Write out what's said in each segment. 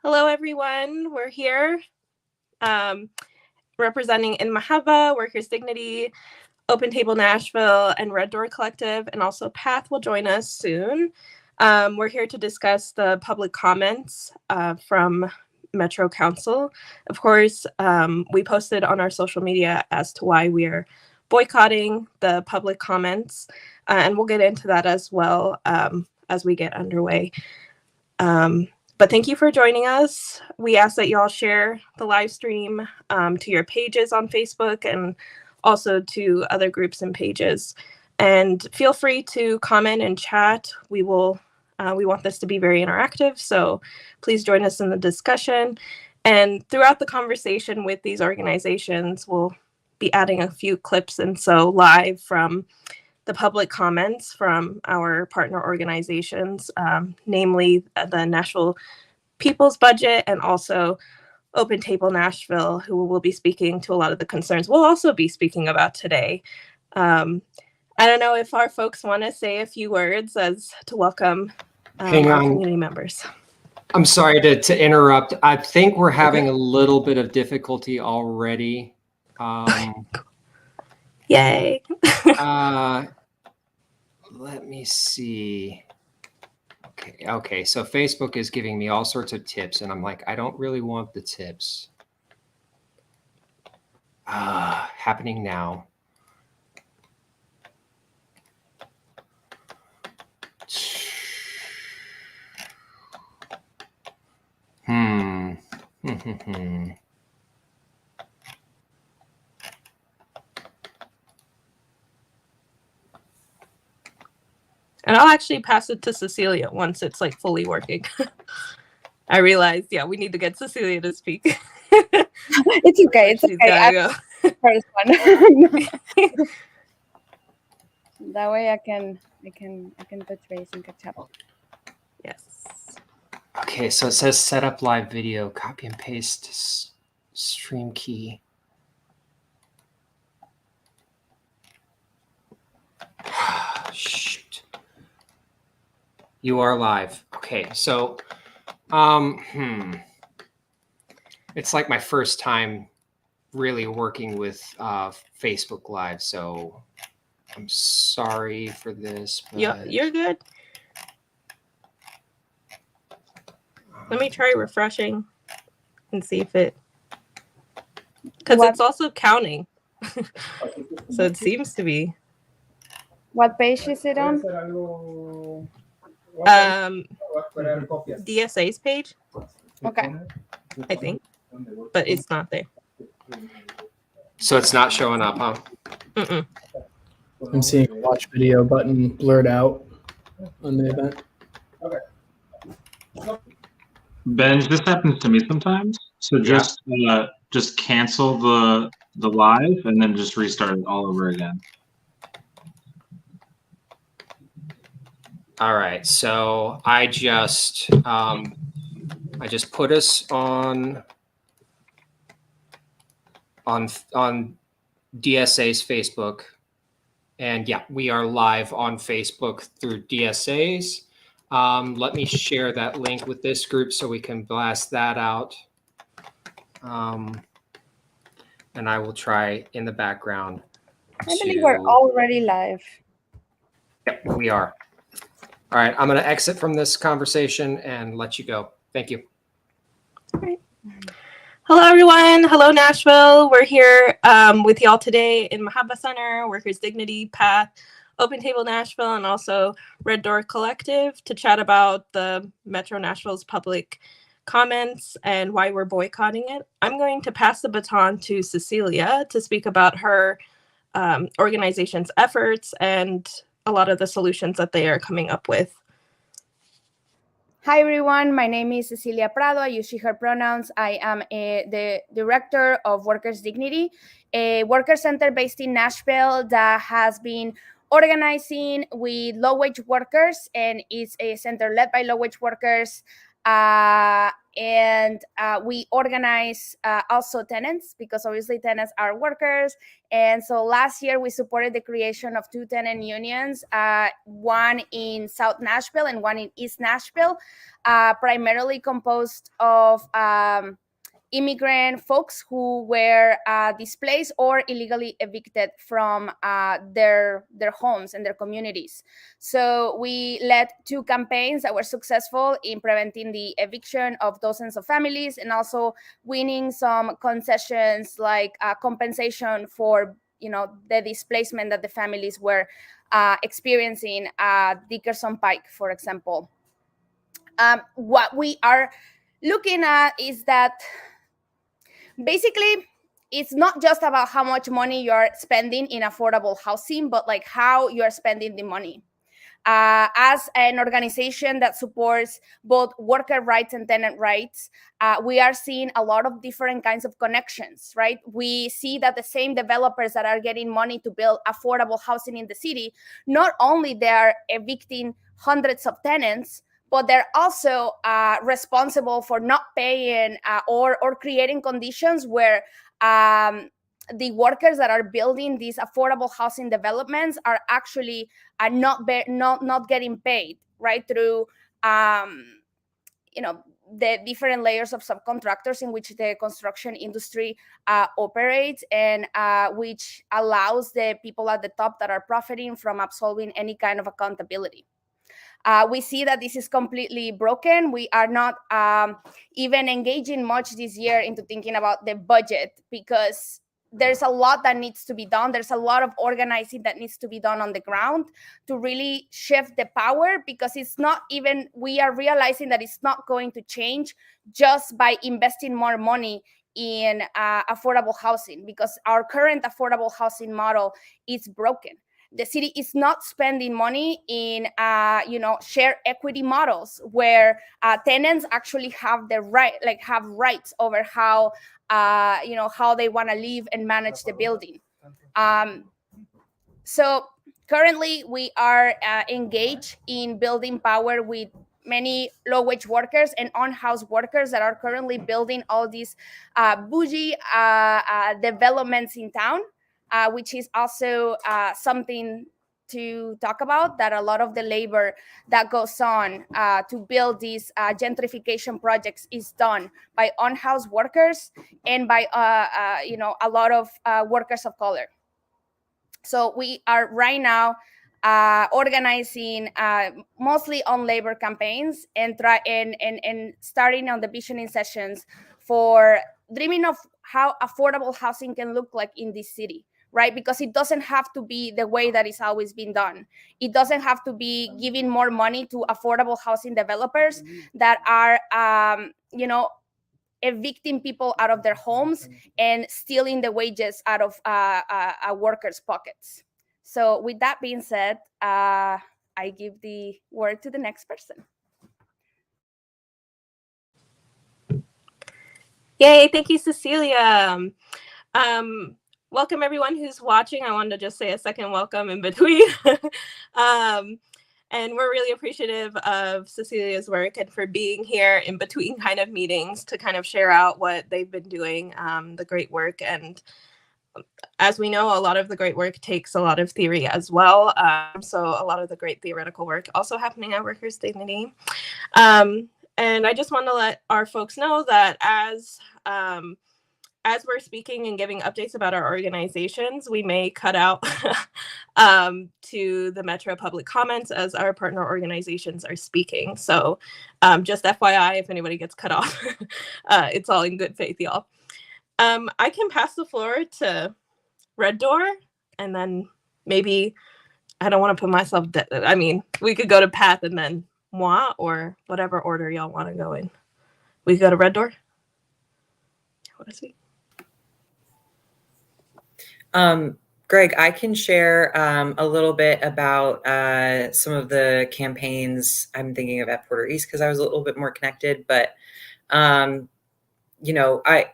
Hello, everyone. We're here representing In Mahaba, Workers' Dignity, Open Table Nashville, and Red Door Collective, and also Path will join us soon. We're here to discuss the public comments from Metro Council. Of course, we posted on our social media as to why we are boycotting the public comments, and we'll get into that as well as we get underway. But thank you for joining us. We ask that you all share the live stream to your pages on Facebook and also to other groups and pages. And feel free to comment and chat. We want this to be very interactive, so please join us in the discussion. And throughout the conversation with these organizations, we'll be adding a few clips and so live from the public comments from our partner organizations, namely the Nashville People's Budget and also Open Table Nashville, who will be speaking to a lot of the concerns we'll also be speaking about today. I don't know if our folks want to say a few words as to welcome our community members. I'm sorry to interrupt. I think we're having a little bit of difficulty already. Yay. Let me see. Okay. So Facebook is giving me all sorts of tips, and I'm like, I don't really want the tips. Happening now. And I'll actually pass it to Cecilia once it's like fully working. I realized, we need to get Cecilia to speak. It's okay. It's okay. Go. First one. That way I can touch base and catch up. Yes. Okay, so it says set up live video, copy and paste stream key. Shoot. You are live. Okay, so it's like my first time really working with Facebook Live, so I'm sorry for this. But You're good. Let me try refreshing and see if it, because it's also counting. So it seems to be. What page is it on? DSA's page. Okay. I think, but it's not there. So it's not showing up, huh? Mm-mm. I'm seeing a watch video button blurred out on the event. Benj, this happens to me sometimes. So just cancel the live and then just restart it all over again. All right, so I just put us on DSA's Facebook, and we are live on Facebook through DSA's. Let me share that link with this group so we can blast that out. And I will try in the background. I believe we're already live. Yep, we are. All right, I'm going to exit from this conversation and let you go. Thank you. All right. Hello, everyone. Hello, Nashville. We're here with y'all today in Mahaba Center, Workers' Dignity, Path, Open Table Nashville, and also Red Door Collective to chat about the Metro Nashville's public comments and why we're boycotting it. I'm going to pass the baton to Cecilia to speak about her organization's efforts and a lot of the solutions that they are coming up with. Hi, everyone. My name is Cecilia Prado. I use she, her pronouns. I am the director of Workers' Dignity, a worker center based in Nashville that has been organizing with low-wage workers, and it's a center led by low-wage workers And we organize also tenants, because obviously tenants are workers. And so last year we supported the creation of 2 tenant unions, one in South Nashville and one in East Nashville, primarily composed of immigrant folks who were displaced or illegally evicted from their homes and their communities. So we led 2 campaigns that were successful in preventing the eviction of dozens of families, and also winning some concessions like compensation for the displacement that the families were experiencing at Dickerson Pike, for example. What we are looking at is that basically it's not just about how much money you're spending in affordable housing, but like how you're spending the money. As an organization that supports both worker rights and tenant rights, we are seeing a lot of different kinds of connections, right? We see that the same developers that are getting money to build affordable housing in the city, not only they are evicting hundreds of tenants, but they're also responsible for not paying or creating conditions where the workers that are building these affordable housing developments are actually not getting paid, right, through the different layers of subcontractors in which the construction industry operates, and which allows the people at the top that are profiting from absolving any kind of accountability. We see that this is completely broken. We are not even engaging much this year into thinking about the budget, because there's a lot that needs to be done. There's a lot of organizing that needs to be done on the ground to really shift the power, because it's not even, we are realizing that it's not going to change just by investing more money in affordable housing, because our current affordable housing model is broken. The city is not spending money in, share equity models where tenants actually have the right, have rights over how, how they want to live and manage the building. So currently, we are engaged in building power with many low-wage workers and on-house workers that are currently building all these bougie developments in town. Which is also something to talk about, that a lot of the labor that goes on to build these gentrification projects is done by on-house workers and by a lot of workers of color. So we are right now organizing mostly on labor campaigns and starting on the visioning sessions for dreaming of how affordable housing can look like in this city, right? Because it doesn't have to be the way that it's always been done. It doesn't have to be giving more money to affordable housing developers that are, evicting people out of their homes and stealing the wages out of workers' pockets. So with that being said, I give the word to the next person. Yay, thank you, Cecilia. Welcome everyone who's watching. I wanted to just say a second welcome in between. And we're really appreciative of Cecilia's work and for being here in between kind of meetings to kind of share out what they've been doing, the great work. And as we know, a lot of the great work takes a lot of theory as well. So a lot of the great theoretical work also happening at Workers' Dignity. And I just want to let our folks know that as we're speaking and giving updates about our organizations, we may cut out to the Metro public comments as our partner organizations are speaking. So just FYI, if anybody gets cut off, it's all in good faith, y'all. I can pass the floor to Red Door, and then maybe, I don't want to put myself, we could go to Path and then moi, or whatever order y'all want to go in. We go to Red Door? What is he? Greg, I can share a little bit about some of the campaigns I'm thinking of at Porter East, because I was a little bit more connected. But,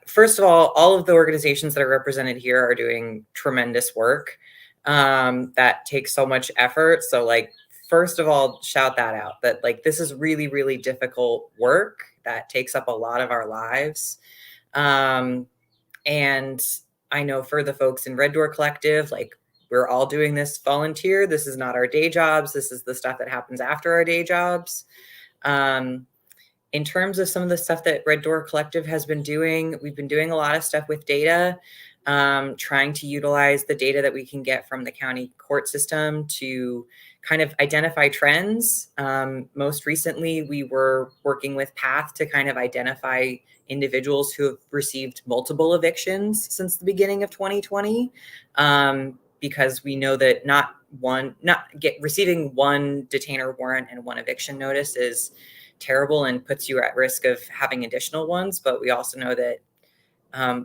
first of all of the organizations that are represented here are doing tremendous work that takes so much effort. So first of all, shout that out, that this is really, really difficult work that takes up a lot of our lives. And I know for the folks in Red Door Collective, like, we're all doing this volunteer. This is not our day jobs. This is the stuff that happens after our day jobs. In terms of some of the stuff that Red Door Collective has been doing, we've been doing a lot of stuff with data, trying to utilize the data that we can get from the county court system to kind of identify trends. Most recently, we were working with PATH to kind of identify individuals who have received multiple evictions since the beginning of 2020, because we know that receiving one detainer warrant and one eviction notice is terrible and puts you at risk of having additional ones. But we also know that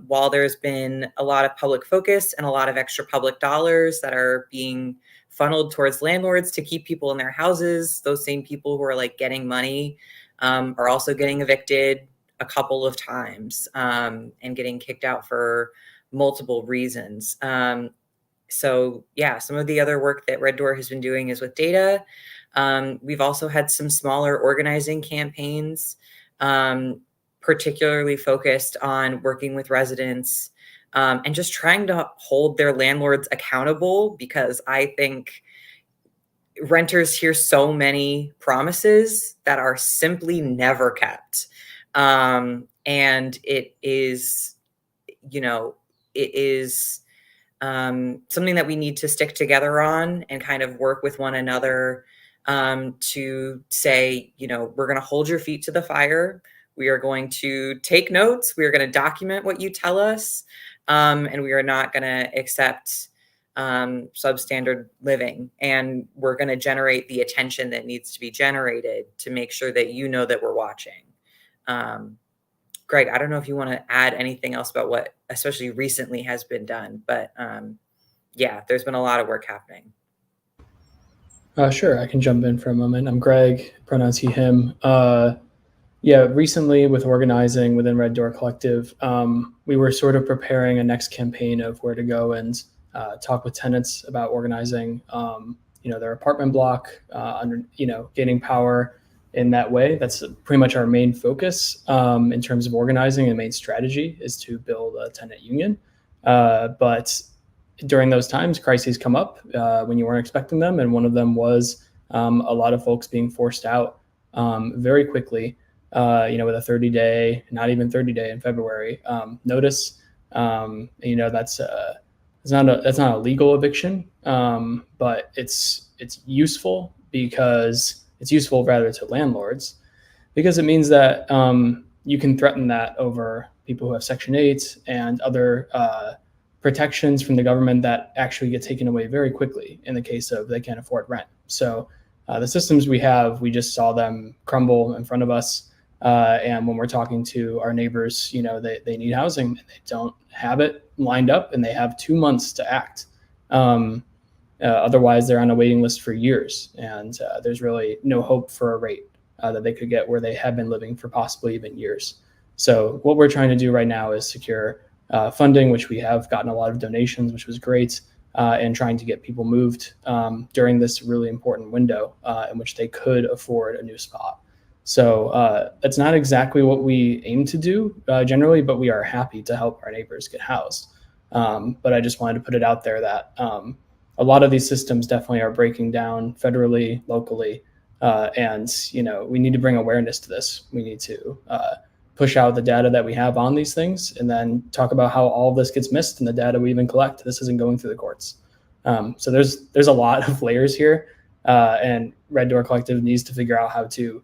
while there's been a lot of public focus and a lot of extra public dollars that are being funneled towards landlords to keep people in their houses, those same people who are like getting money are also getting evicted a couple of times and getting kicked out for multiple reasons. So yeah, some of the other work that Red Door has been doing is with data. We've also had some smaller organizing campaigns, particularly focused on working with residents and just trying to hold their landlords accountable, because I think renters hear so many promises that are simply never kept. And it is, something that we need to stick together on and kind of work with one another to say, we're going to hold your feet to the fire. We are going to take notes. We are going to document what you tell us. And we are not going to accept substandard living. And we're going to generate the attention that needs to be generated to make sure that that we're watching. Greg, I don't know if you want to add anything else about what especially recently has been done, but yeah, there's been a lot of work happening. Sure, I can jump in for a moment. I'm Greg, pronouns he, him. Recently with organizing within Red Door Collective, we were sort of preparing a next campaign of where to go and talk with tenants about organizing, their apartment block, gaining power in that way. That's pretty much our main focus in terms of organizing. And main strategy is to build a tenant union. But during those times, crises come up when you weren't expecting them. And one of them was a lot of folks being forced out very quickly, with a 30-day, not even 30-day in February notice. That's not a legal eviction, but it's useful because it's useful rather to landlords, because it means that you can threaten that over people who have Section 8 and other protections from the government that actually get taken away very quickly in the case of they can't afford rent. So the systems we have, we just saw them crumble in front of us. And when we're talking to our neighbors, they need housing and they don't have it lined up, and they have 2 months to act. Otherwise, they're on a waiting list for years, and there's really no hope for a rate that they could get where they have been living for possibly even years. So what we're trying to do right now is secure funding, which we have gotten a lot of donations, which was great, and trying to get people moved during this really important window in which they could afford a new spot. So that's not exactly what we aim to do generally, but we are happy to help our neighbors get housed. But I just wanted to put it out there that a lot of these systems definitely are breaking down federally, locally, and we need to bring awareness to this. We need to push out the data that we have on these things, and then talk about how all of this gets missed in the data we even collect. This isn't going through the courts. So there's a lot of layers here, and Red Door Collective needs to figure out how to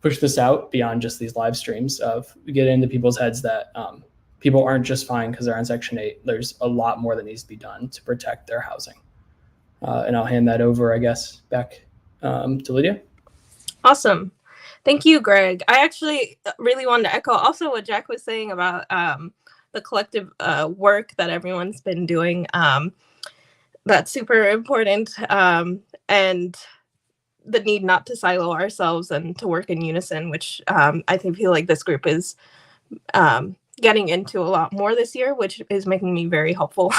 push this out beyond just these live streams of get into people's heads that people aren't just fine because they're on Section 8. There's a lot more that needs to be done to protect their housing. And I'll hand that over, I guess, back to Lydia. Awesome. Thank you, Greg. I actually really wanted to echo also what Jack was saying about the collective work that everyone's been doing. That's super important. And the need not to silo ourselves and to work in unison, which I feel like this group is getting into a lot more this year, which is making me very hopeful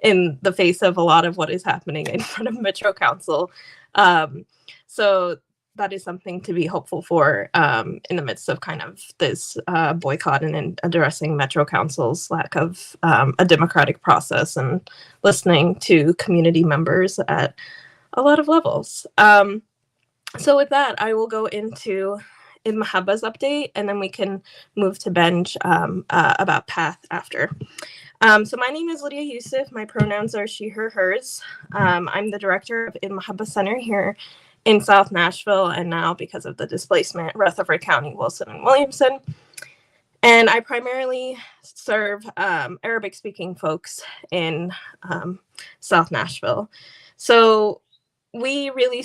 in the face of a lot of what is happening in front of Metro Council. So that is something to be hopeful for in the midst of kind of this boycott and addressing Metro Council's lack of a democratic process and listening to community members at a lot of levels. So with that, I will go into Mahaba's update, and then we can move to Benj about PATH after. So my name is Lydia Youssef. My pronouns are she, her, hers. I'm the director of Mahaba Center here in South Nashville, and now because of the displacement, Rutherford County, Wilson, and Williamson. And I primarily serve Arabic-speaking folks in South Nashville. So we really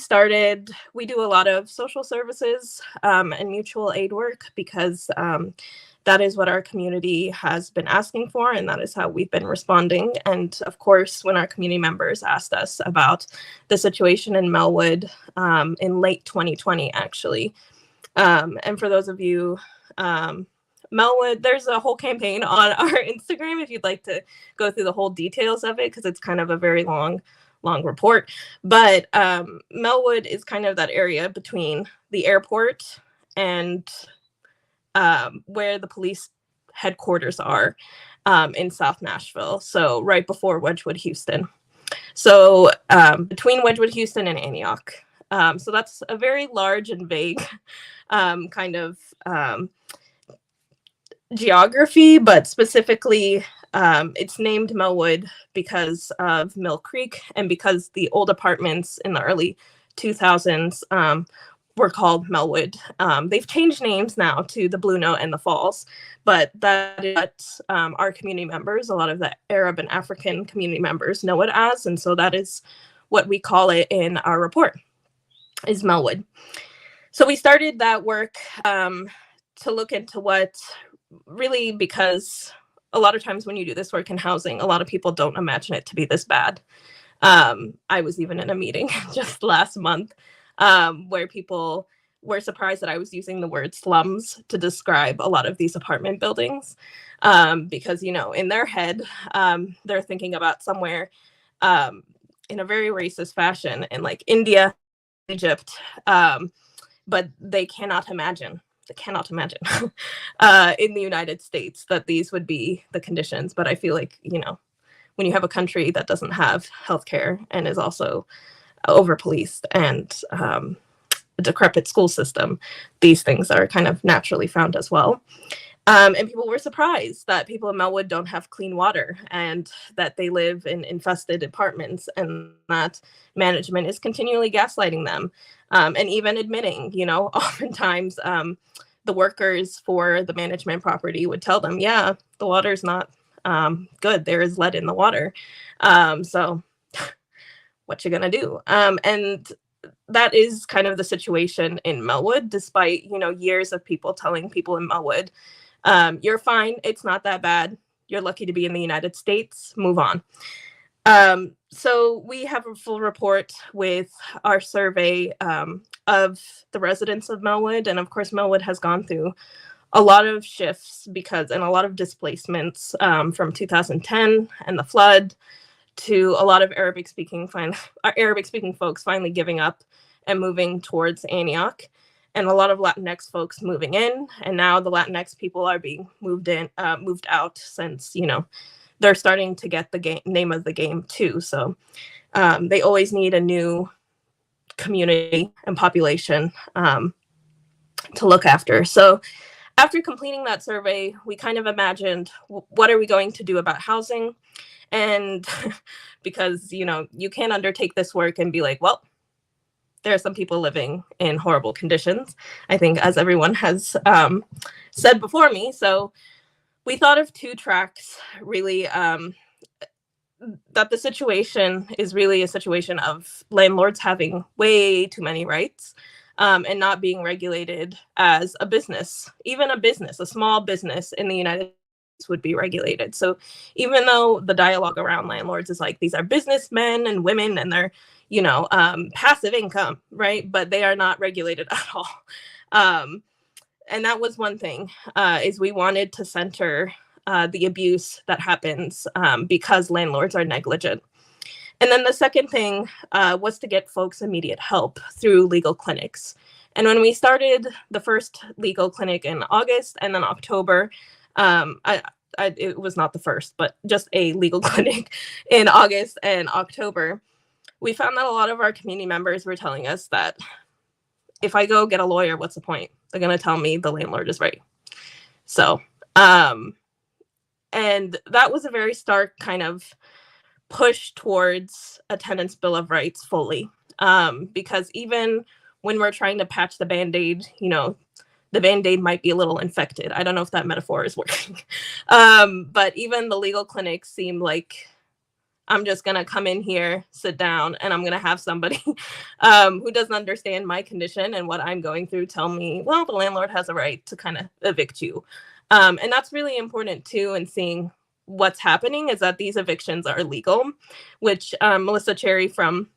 we do a lot of social services and mutual aid work because that is what our community has been asking for, and that is how we've been responding. And of course, when our community members asked us about the situation in Melwood in late 2020, actually. And for those of you, Melwood, there's a whole campaign on our Instagram if you'd like to go through the whole details of it, because it's kind of a very long report. But Melwood is kind of that area between the airport and where the police headquarters are in South Nashville. So right before Wedgwood, Houston. So between Wedgwood, Houston and Antioch. So that's a very large and vague kind of geography, but specifically it's named Melwood because of Mill Creek and because the old apartments in the early 2000s were called Melwood. They've changed names now to the Blue Note and the Falls, but that is what our community members, a lot of the Arab and African community members know it as, and so that is what we call it in our report, is Melwood. So we started that work to look into what really, because a lot of times when you do this work in housing, a lot of people don't imagine it to be this bad. I was even in a meeting just last month where people were surprised that I was using the word slums to describe a lot of these apartment buildings because, you know, in their head, they're thinking about somewhere in a very racist fashion in like India, Egypt, but they cannot imagine in the United States that these would be the conditions. But I feel like, you know, when you have a country that doesn't have healthcare and is also over-policed and a decrepit school system, these things are kind of naturally found as well. And people were surprised that people in Melwood don't have clean water and that they live in infested apartments and that management is continually gaslighting them and even admitting, you know, oftentimes the workers for the management property would tell them, yeah, the water's not good. There is lead in the water. So what you gonna do? And that is kind of the situation in Melwood, despite, you know, years of people telling people in Melwood, you're fine. It's not that bad. You're lucky to be in the United States. Move on. So we have a full report with our survey of the residents of Melwood. And of course, Melwood has gone through a lot of shifts and a lot of displacements from 2010 and the flood to a lot of Arabic-speaking folks finally giving up and moving towards Antioch, and a lot of Latinx folks moving in. And now the Latinx people are being moved out since, you know, they're starting to get the name of the game too. So they always need a new community and population to look after. So after completing that survey, we kind of imagined, what are we going to do about housing? And because, you know, you can't undertake this work and be like, well, there are some people living in horrible conditions, I think, as everyone has said before me. So we thought of two tracks, really, that the situation is really a situation of landlords having way too many rights and not being regulated as a business. Even a small business in the United States would be regulated. So even though the dialogue around landlords is like, these are businessmen and women and they're, you know, passive income, right? But they are not regulated at all. And that was one thing, is we wanted to center the abuse that happens because landlords are negligent. And then the second thing was to get folks immediate help through legal clinics. And when we started the first legal clinic in August and then October, it was not the first, but just a legal clinic in August and October, we found that a lot of our community members were telling us that if I go get a lawyer, what's the point? They're going to tell me the landlord is right. So, and that was a very stark kind of push towards a tenant's bill of rights fully. Because even when we're trying to patch the Band-Aid, the Band-Aid might be a little infected. I don't know if that metaphor is working. But even the legal clinics seem like I'm just going to come in here, sit down, and I'm going to have somebody who doesn't understand my condition and what I'm going through tell me, well, the landlord has a right to kind of evict you. And that's really important too, in seeing what's happening is that these evictions are illegal, which Melissa Cherry from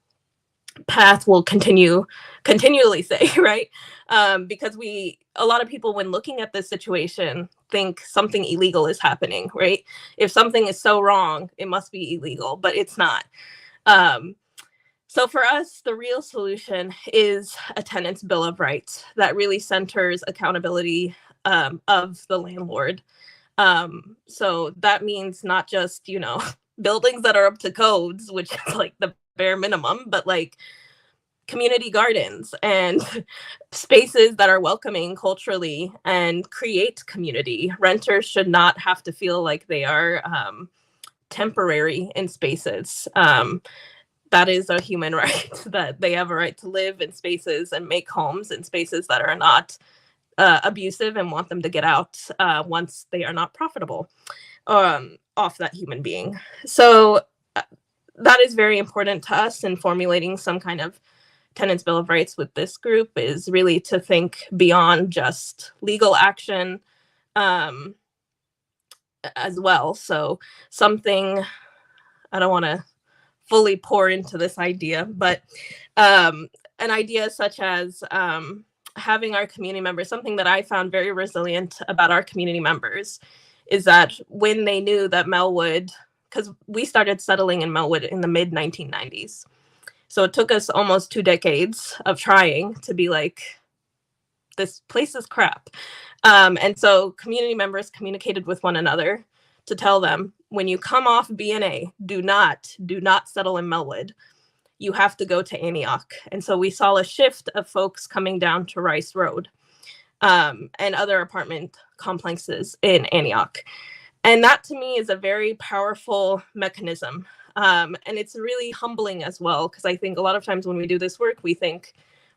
PATH will continually say, right? Because a lot of people, when looking at this situation, think something illegal is happening, right? If something is so wrong, it must be illegal, but it's not. So for us, the real solution is a tenant's bill of rights that really centers accountability of the landlord. So that means not just, buildings that are up to codes, which is like the bare minimum, but like community gardens and spaces that are welcoming culturally and create community. Renters should not have to feel like they are temporary in spaces. That is a human right, that they have a right to live in spaces and make homes in spaces that are not abusive, and want them to get out once they are not profitable off that human being. So that is very important to us in formulating some kind of tenants' bill of rights with this group, is really to think beyond just legal action as well. So something, I don't want to fully pour into this idea, but an idea such as having our community members, something that I found very resilient about our community members is that when they knew that Melwood, because we started settling in Melwood in the mid 1990s. So it took us almost 2 decades of trying to be like, this place is crap. And so community members communicated with one another to tell them, when you come off BNA, do not settle in Melwood. You have to go to Antioch. And so we saw a shift of folks coming down to Rice Road and other apartment complexes in Antioch. And that to me is a very powerful mechanism. And it's really humbling as well, because I think a lot of times when we do this work, we think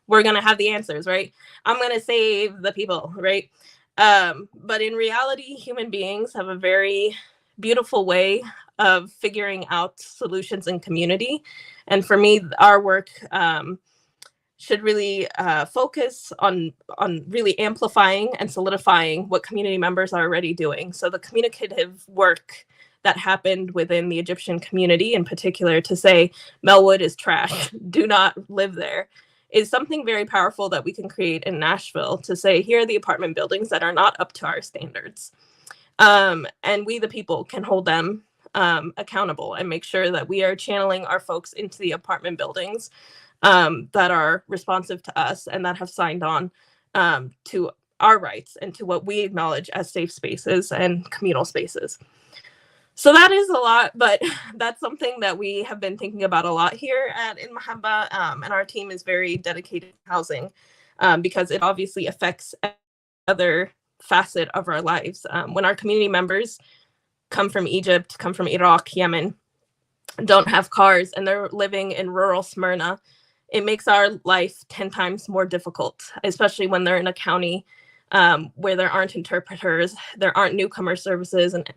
we're going to have the answers, right? I'm going to save the people, right? But in reality, human beings have a very beautiful way of figuring out solutions in community. And for me, our work should really focus on really amplifying and solidifying what community members are already doing. So the communicative work that happened within the Egyptian community in particular to say, Melwood is trash, do not live there, is something very powerful that we can create in Nashville to say, here are the apartment buildings that are not up to our standards. And we, the people, can hold them accountable and make sure that we are channeling our folks into the apartment buildings that are responsive to us and that have signed on to our rights and to what we acknowledge as safe spaces and communal spaces. So that is a lot, but that's something that we have been thinking about a lot here in Mahabba, and our team is very dedicated to housing because it obviously affects other facet of our lives. When our community members come from Egypt, come from Iraq, Yemen, don't have cars, and they're living in rural Smyrna, it makes our life 10 times more difficult, especially when they're in a county where there aren't interpreters, there aren't newcomer services, and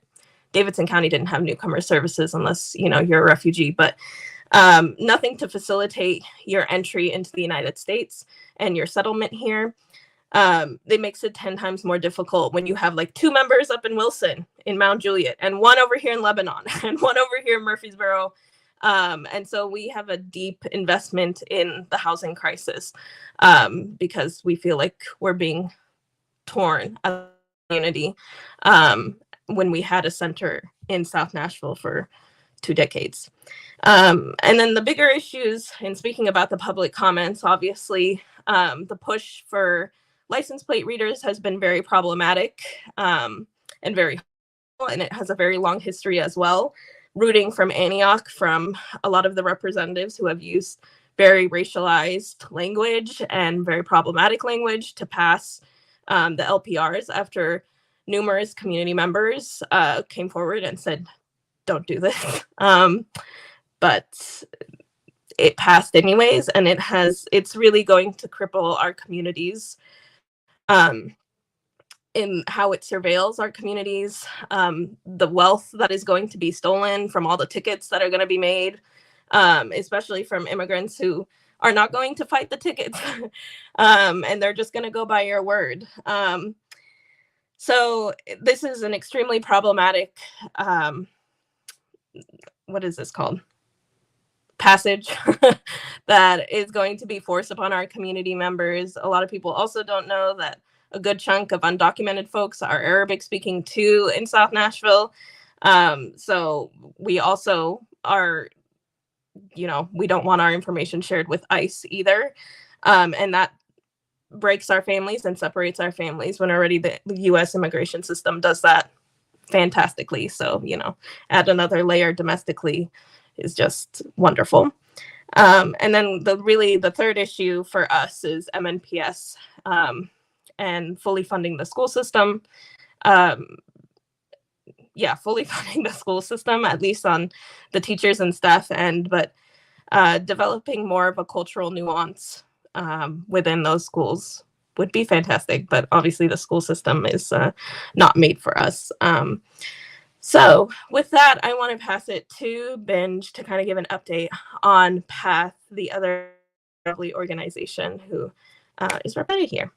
Davidson County didn't have newcomer services unless, you're a refugee, but nothing to facilitate your entry into the United States and your settlement here. It makes it 10 times more difficult when you have like 2 members up in Wilson, in Mount Juliet, and 1 over here in Lebanon, and 1 over here in Murfreesboro. And so we have a deep investment in the housing crisis because we feel like we're being torn as a community when we had a center in South Nashville for 2 decades. And then the bigger issues, and speaking about the public comments, obviously, the push for license plate readers has been very problematic, and it has a very long history as well, rooting from Antioch, from a lot of the representatives who have used very racialized language and very problematic language to pass the LPRs after numerous community members came forward and said, don't do this. But it passed anyways, and it's really going to cripple our communities in how it surveils our communities, the wealth that is going to be stolen from all the tickets that are going to be made, especially from immigrants who are not going to fight the tickets, and they're just going to go by your word. So this is an extremely problematic, what is this called? Passage that is going to be forced upon our community members. A lot of people also don't know that a good chunk of undocumented folks are Arabic speaking too in South Nashville. So we also are, we don't want our information shared with ICE either. And that breaks our families and separates our families when already the US immigration system does that fantastically. So, add another layer domestically is just wonderful. And then the third issue for us is MNPS, and fully funding the school system. Fully funding the school system, at least on the teachers and staff end, but developing more of a cultural nuance within those schools would be fantastic. But obviously the school system is not made for us. So with that, I want to pass it to Benj to kind of give an update on PATH, the other lovely organization who is represented here.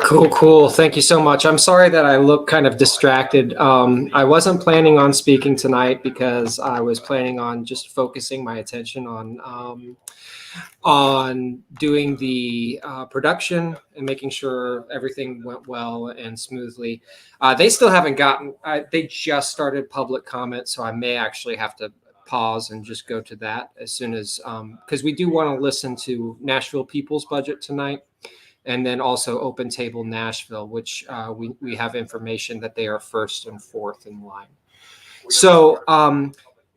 Cool. Thank you so much. I'm sorry that I look kind of distracted. I wasn't planning on speaking tonight because I was planning on just focusing my attention on doing the production and making sure everything went well and smoothly. They still haven't they just started public comment, so I may actually have to pause and just go to that as soon as, because we do want to listen to Nashville People's Budget tonight. And then also Open Table Nashville, which we have information that they are first and fourth in line. So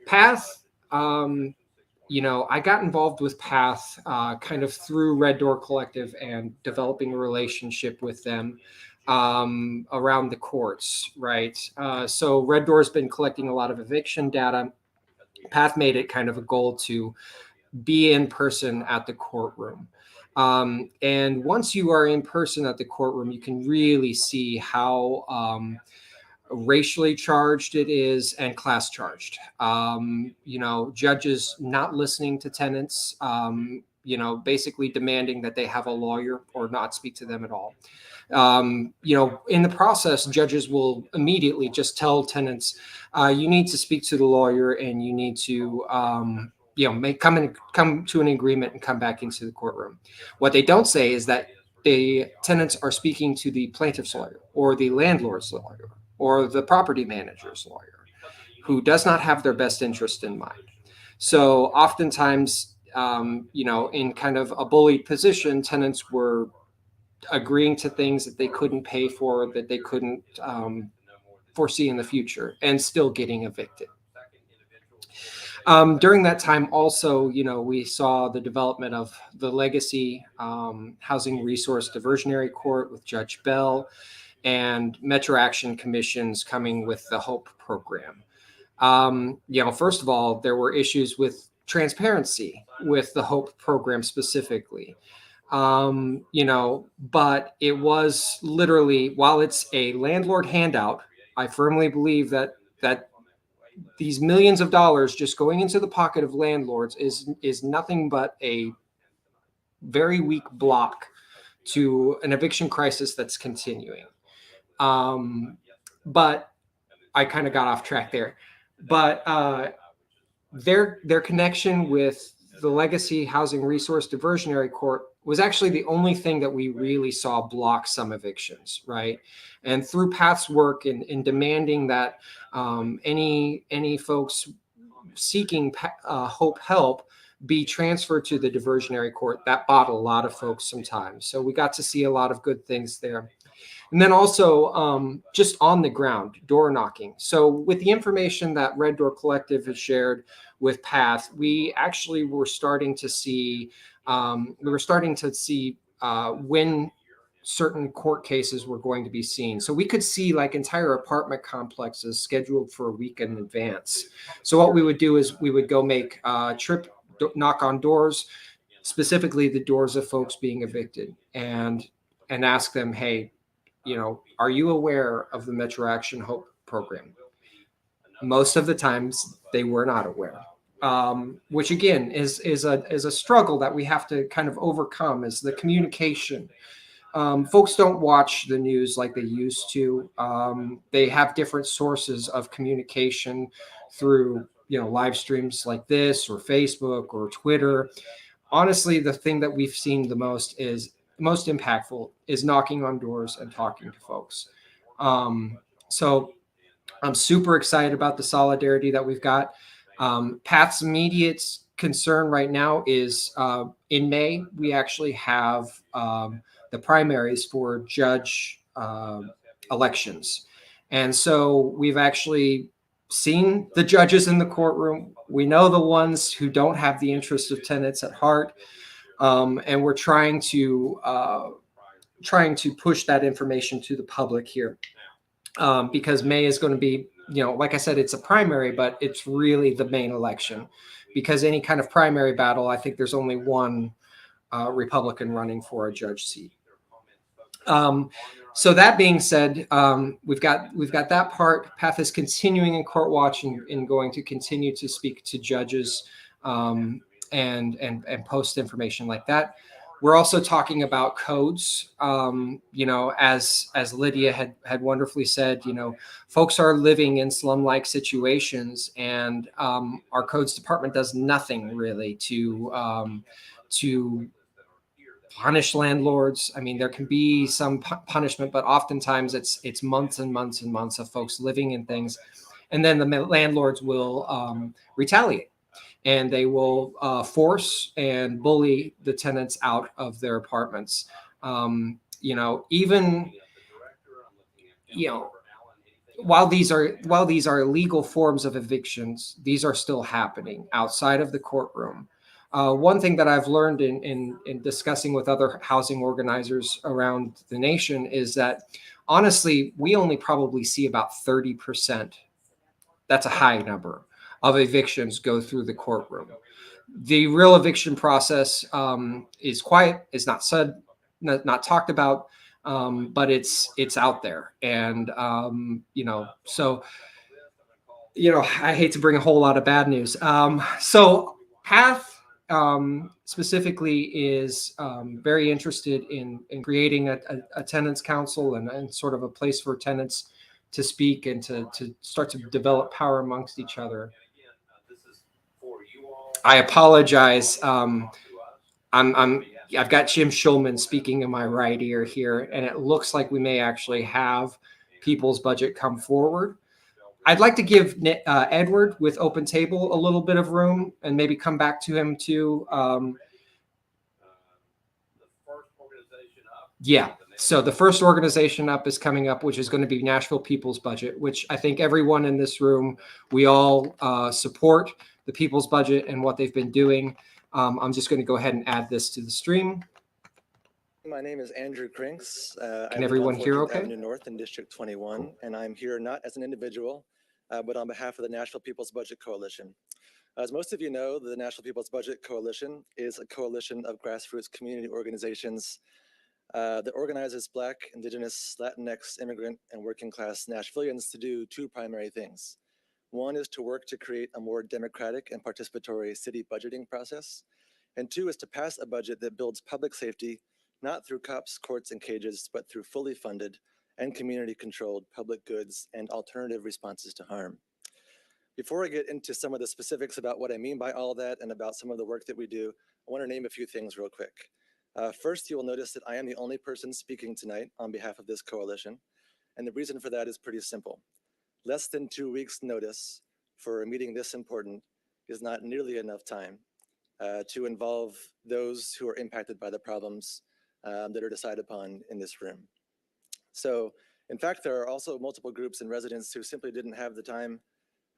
PATH, I got involved with PATH kind of through Red Door Collective and developing a relationship with them around the courts, right? So Red Door has been collecting a lot of eviction data. PATH made it kind of a goal to be in person at the courtroom. And once you are in person at the courtroom, you can really see how racially charged it is and class charged. Judges not listening to tenants, basically demanding that they have a lawyer or not speak to them at all. In the process, judges will immediately just tell tenants, you need to speak to the lawyer and you need to come to an agreement and come back into the courtroom. What they don't say is that the tenants are speaking to the plaintiff's lawyer or the landlord's lawyer or the property manager's lawyer, who does not have their best interest in mind. So oftentimes, in kind of a bullied position, tenants were agreeing to things that they couldn't pay for, that they couldn't foresee in the future, and still getting evicted. During that time also, we saw the development of the Legacy Housing Resource Diversionary Court with Judge Bell and Metro Action Commissions coming with the HOPE program. First of all, there were issues with transparency with the HOPE program specifically. But it was literally, while it's a landlord handout, I firmly believe that these millions of dollars just going into the pocket of landlords is nothing but a very weak block to an eviction crisis that's continuing. But I kind of got off track there. But their connection with the Legacy Housing Resource Diversionary Court was actually the only thing that we really saw block some evictions, right? And through PATH's work in demanding that any folks seeking Hope help be transferred to the diversionary court, that bought a lot of folks some time. So we got to see a lot of good things there. And then also just on the ground, door knocking. So with the information that Red Door Collective has shared with PATH, we actually were starting to see when certain court cases were going to be seen. So we could see like entire apartment complexes scheduled for a week in advance. So what we would do is we would go make a trip, knock on doors, specifically the doors of folks being evicted, and ask them, hey, are you aware of the Metro Action Hope program? Most of the times they were not aware, which again is a struggle that we have to kind of overcome, is the communication. Folks don't watch the news like they used to. They have different sources of communication through live streams like this, or Facebook, or Twitter. Honestly, the thing that we've seen the most impactful is knocking on doors and talking to folks. So I'm super excited about the solidarity that we've got. PATH's immediate concern right now is in May, we actually have the primaries for judge elections. And so we've actually seen the judges in the courtroom. We know the ones who don't have the interests of tenants at heart. And we're trying to push that information to the public here, because May is going to be, like I said, it's a primary, but it's really the main election, because any kind of primary battle, I think there's only one Republican running for a judge seat. So that being said, we've got that part. PATH is continuing in court watch and going to continue to speak to judges and post information like that. We're also talking about codes. As Lydia had wonderfully said, folks are living in slum-like situations, and our codes department does nothing really to punish landlords. I mean, there can be some punishment, but oftentimes it's months and months and months of folks living in things, and then the landlords will retaliate. And they will force and bully the tenants out of their apartments. While these are illegal forms of evictions, these are still happening outside of the courtroom. One thing that I've learned in discussing with other housing organizers around the nation is that, honestly, we only probably see about 30%. That's a high number of evictions go through the courtroom. The real eviction process is quiet, is not said, not talked about, but it's out there. And so I hate to bring a whole lot of bad news. So PATH specifically is very interested in creating a tenants council and sort of a place for tenants to speak and to start to develop power amongst each other. I apologize. I've got Jim Schulman speaking in my right ear here, and it looks like we may actually have People's Budget come forward. I'd like to give Edward with Open Table a little bit of room and maybe come back to him too. Yeah. So the first organization up is coming up, which is going to be Nashville People's Budget, which I think everyone in this room, we all support the People's Budget and what they've been doing. I'm just going to go ahead and add this to the stream. My name is Andrew Crinks. Can everyone hear okay? Avenue North in District 21, and I'm here not as an individual, but on behalf of the Nashville People's Budget Coalition. As most of you know, the Nashville People's Budget Coalition is a coalition of grassroots community organizations that organizes Black, Indigenous, Latinx, immigrant, and working class Nashvillians to do two primary things. One is to work to create a more democratic and participatory city budgeting process. And two is to pass a budget that builds public safety, not through cops, courts, and cages, but through fully funded and community-controlled public goods and alternative responses to harm. Before I get into some of the specifics about what I mean by all that and about some of the work that we do, I want to name a few things real quick. First, you will notice that I am the only person speaking tonight on behalf of this coalition. And the reason for that is pretty simple. Less than 2 weeks notice for a meeting this important is not nearly enough time to involve those who are impacted by the problems that are decided upon in this room. So in fact, there are also multiple groups and residents who simply didn't have the time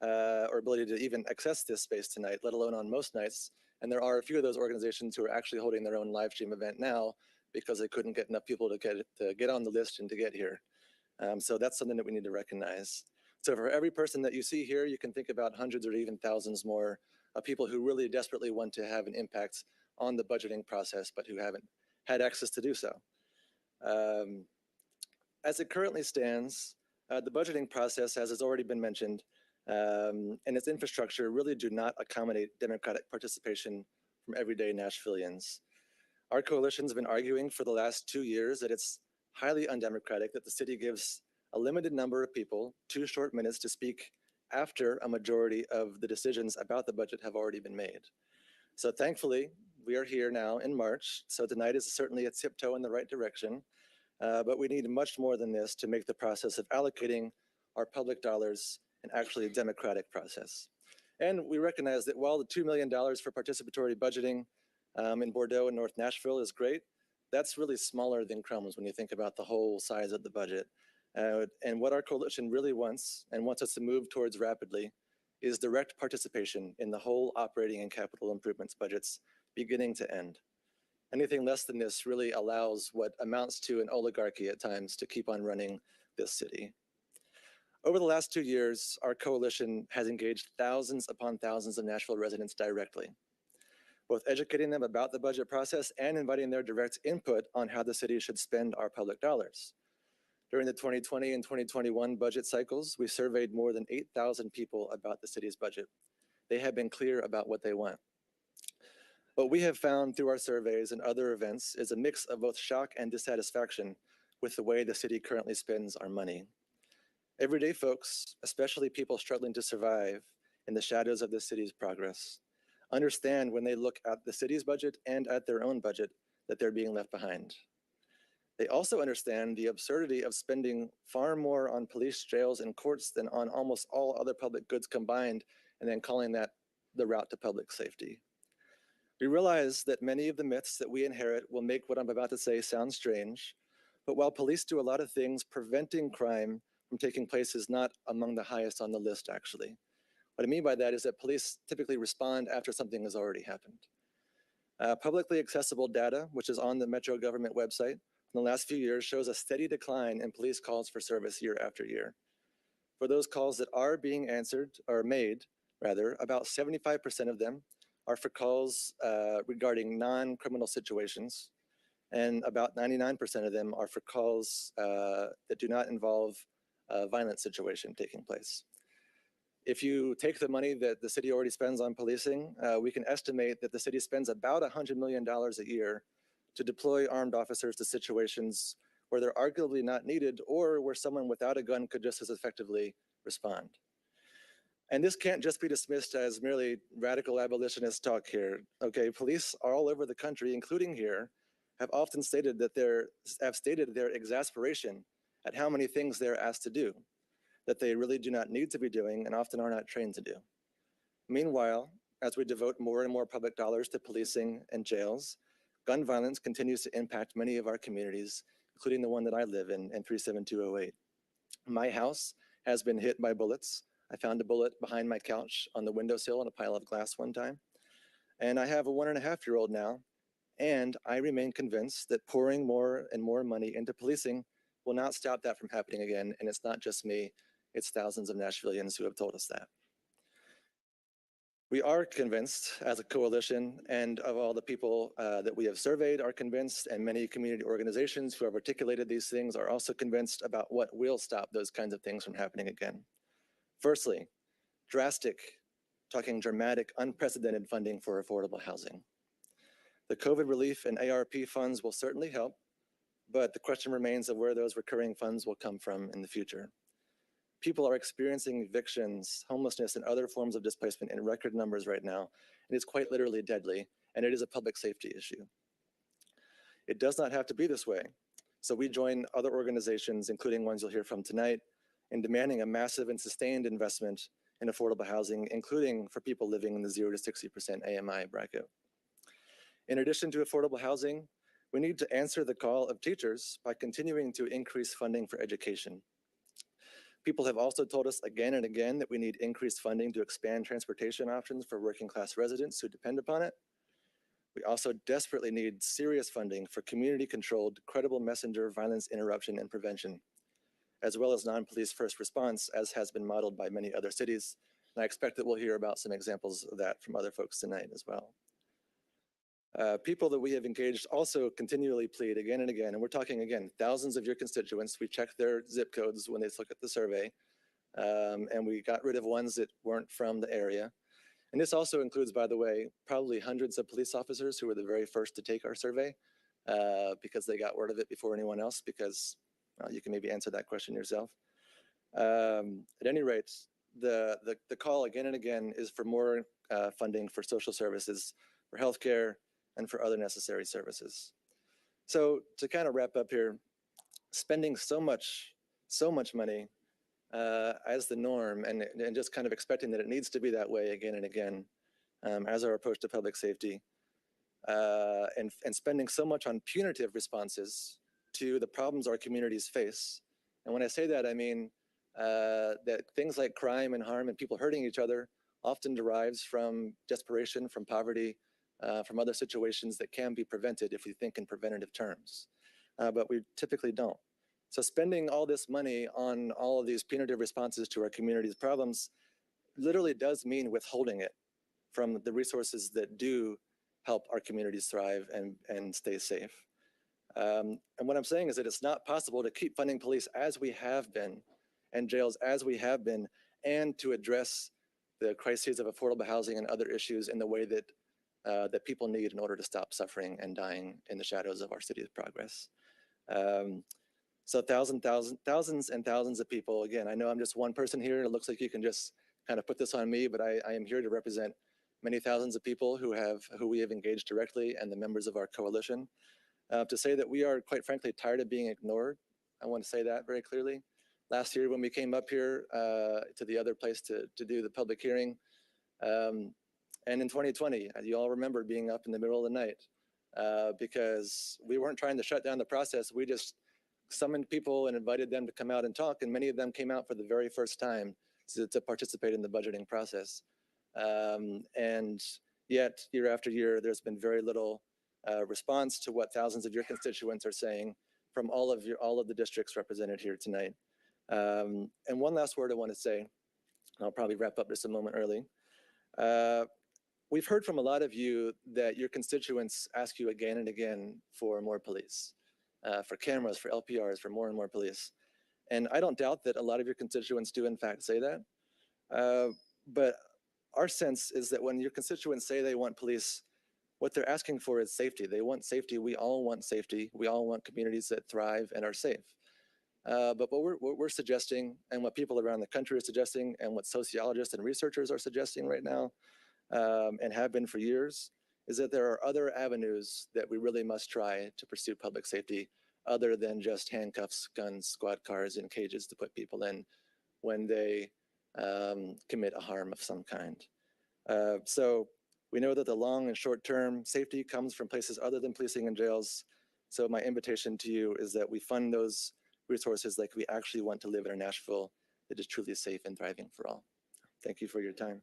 or ability to even access this space tonight, let alone on most nights. And there are a few of those organizations who are actually holding their own live stream event now because they couldn't get enough people to get on the list and to get here. So that's something that we need to recognize. So for every person that you see here, you can think about hundreds or even thousands more of people who really desperately want to have an impact on the budgeting process, but who haven't had access to do so. As it currently stands, the budgeting process, as has already been mentioned, and its infrastructure really do not accommodate democratic participation from everyday Nashvillians. Our coalition's been arguing for the last 2 years that it's highly undemocratic that the city gives a limited number of people 2 short minutes to speak after a majority of the decisions about the budget have already been made. So thankfully, we are here now in March, so tonight is certainly a tiptoe in the right direction, but we need much more than this to make the process of allocating our public dollars an actually democratic process. And we recognize that while the $2 million for participatory budgeting in Bordeaux and North Nashville is great, that's really smaller than crumbs when you think about the whole size of the budget. And what our coalition really wants and wants us to move towards rapidly is direct participation in the whole operating and capital improvements budgets beginning to end. Anything less than this really allows what amounts to an oligarchy at times to keep on running this city. Over the last 2 years, our coalition has engaged thousands upon thousands of Nashville residents directly, both educating them about the budget process and inviting their direct input on how the city should spend our public dollars. During the 2020 and 2021 budget cycles, we surveyed more than 8,000 people about the city's budget. They have been clear about what they want. What we have found through our surveys and other events is a mix of both shock and dissatisfaction with the way the city currently spends our money. Everyday folks, especially people struggling to survive in the shadows of the city's progress, understand when they look at the city's budget and at their own budget that they're being left behind. They also understand the absurdity of spending far more on police, jails, and courts than on almost all other public goods combined, and then calling that the route to public safety. We realize that many of the myths that we inherit will make what I'm about to say sound strange, but while police do a lot of things, preventing crime from taking place is not among the highest on the list, actually. What I mean by that is that police typically respond after something has already happened. Publicly accessible data, which is on the Metro government website, in the last few years shows a steady decline in police calls for service year after year. For those calls that are being answered, or made, rather, about 75% of them are for calls regarding non-criminal situations, and about 99% of them are for calls that do not involve a violent situation taking place. If you take the money that the city already spends on policing, we can estimate that the city spends about $100 million a year to deploy armed officers to situations where they're arguably not needed or where someone without a gun could just as effectively respond. And this can't just be dismissed as merely radical abolitionist talk here. Okay, police all over the country, including here, have often stated that their exasperation at how many things they're asked to do that they really do not need to be doing and often are not trained to do. Meanwhile, as we devote more and more public dollars to policing and jails, gun violence continues to impact many of our communities, including the one that I live in 37208. My house has been hit by bullets. I found a bullet behind my couch on the windowsill in a pile of glass one time. And I have a 1.5-year-old now, and I remain convinced that pouring more and more money into policing will not stop that from happening again. And it's not just me, it's thousands of Nashvillians who have told us that. We are convinced as a coalition, and of all the people that we have surveyed are convinced, and many community organizations who have articulated these things are also convinced about what will stop those kinds of things from happening again. Firstly, dramatic, unprecedented funding for affordable housing. The COVID relief and ARP funds will certainly help, but the question remains of where those recurring funds will come from in the future. People are experiencing evictions, homelessness, and other forms of displacement in record numbers right now. And it's quite literally deadly, and it is a public safety issue. It does not have to be this way. So we join other organizations, including ones you'll hear from tonight, in demanding a massive and sustained investment in affordable housing, including for people living in the 0 to 60% AMI bracket. In addition to affordable housing, we need to answer the call of teachers by continuing to increase funding for education. People have also told us again and again that we need increased funding to expand transportation options for working class residents who depend upon it. We also desperately need serious funding for community-controlled, credible messenger violence interruption and prevention, as well as non-police first response, as has been modeled by many other cities. And I expect that we'll hear about some examples of that from other folks tonight as well. People that we have engaged also continually plead again and again, and we're talking again, thousands of your constituents. We checked their zip codes when they look at the survey, and we got rid of ones that weren't from the area. And this also includes, by the way, probably hundreds of police officers who were the very first to take our survey because they got word of it before anyone else, because you can maybe answer that question yourself. At any rate, the call again and again is for more funding for social services, for healthcare, and for other necessary services. So to kind of wrap up here, spending so much money as the norm, and just kind of expecting that it needs to be that way again and again as our approach to public safety, and spending so much on punitive responses to the problems our communities face. And when I say that, I mean that things like crime and harm and people hurting each other often derives from desperation, from poverty, from other situations that can be prevented if we think in preventative terms, but we typically don't. So spending all this money on all of these punitive responses to our community's problems literally does mean withholding it from the resources that do help our communities thrive and stay safe. And what I'm saying is that it's not possible to keep funding police as we have been, and jails as we have been, and to address the crises of affordable housing and other issues in the way that that people need in order to stop suffering and dying in the shadows of our city's progress. So thousands and thousands of people. Again, I know I'm just one person here. It looks like you can just kind of put this on me, but I am here to represent many thousands of people who we have engaged directly, and the members of our coalition, to say that we are, quite frankly, tired of being ignored. I want to say that very clearly. Last year, when we came up here to the other place to do the public hearing, and in 2020, as you all remember, being up in the middle of the night, because we weren't trying to shut down the process. We just summoned people and invited them to come out and talk, and many of them came out for the very first time to participate in the budgeting process. And yet, year after year, there's been very little response to what thousands of your constituents are saying from all of the districts represented here tonight. And one last word I want to say, I'll probably wrap up just a moment early. We've heard from a lot of you that your constituents ask you again and again for more police, for cameras, for LPRs, for more and more police. And I don't doubt that a lot of your constituents do in fact say that. But our sense is that when your constituents say they want police, what they're asking for is safety. They want safety. We all want safety. We all want communities that thrive and are safe. But what we're suggesting, and what people around the country are suggesting, and what sociologists and researchers are suggesting right now, and have been for years, is that there are other avenues that we really must try to pursue public safety, other than just handcuffs, guns, squad cars, and cages to put people in when they commit a harm of some kind. So we know that the long and short term safety comes from places other than policing and jails. So my invitation to you is that we fund those resources like we actually want to live in a Nashville that is truly safe and thriving for all. Thank you for your time.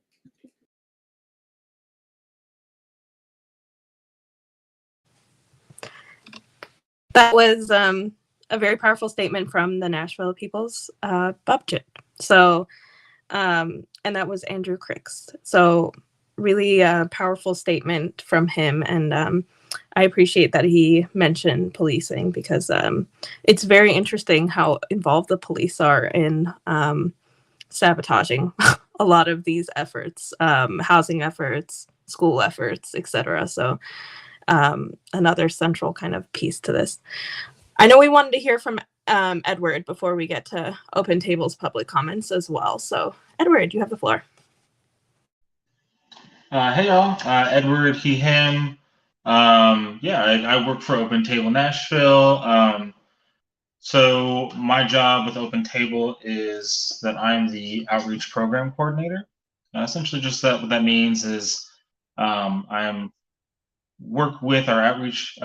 That was a very powerful statement from the Nashville People's Budget. So, and that was Andrew Cricks. So really a powerful statement from him. And I appreciate that he mentioned policing, because it's very interesting how involved the police are in sabotaging a lot of these efforts, housing efforts, school efforts, etc. So another central kind of piece to this. I know we wanted to hear from Edward before we get to Open Table's public comments as well. So Edward, you have the floor. Hey y'all, Edward, he, him. I work for Open Table Nashville. So my job with Open Table is that I'm the outreach program coordinator. Essentially, just that what that means is I work with our outreach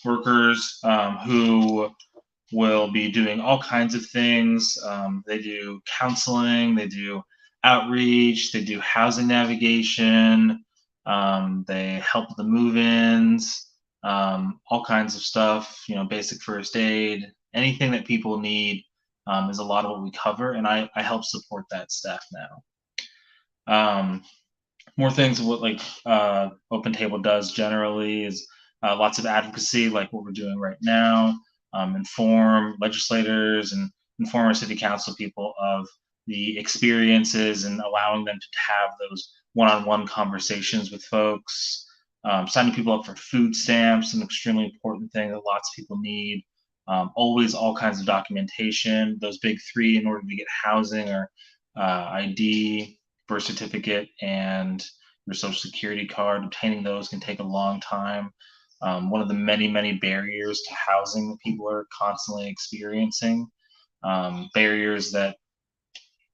workers who will be doing all kinds of things. They do counseling, they do outreach, they do housing navigation, they help with the move-ins, all kinds of stuff, basic first aid, anything that people need is a lot of what we cover, and I help support that staff now. More things what Open Table does generally is lots of advocacy, like what we're doing right now. Inform legislators and inform our city council people of the experiences and allowing them to have those one-on-one conversations with folks. Signing people up for food stamps, an extremely important thing that lots of people need. Always all kinds of documentation. Those big three in order to get housing are ID, birth certificate, and your social security card. Obtaining those can take a long time. One of the many, many barriers to housing that people are constantly experiencing. Barriers that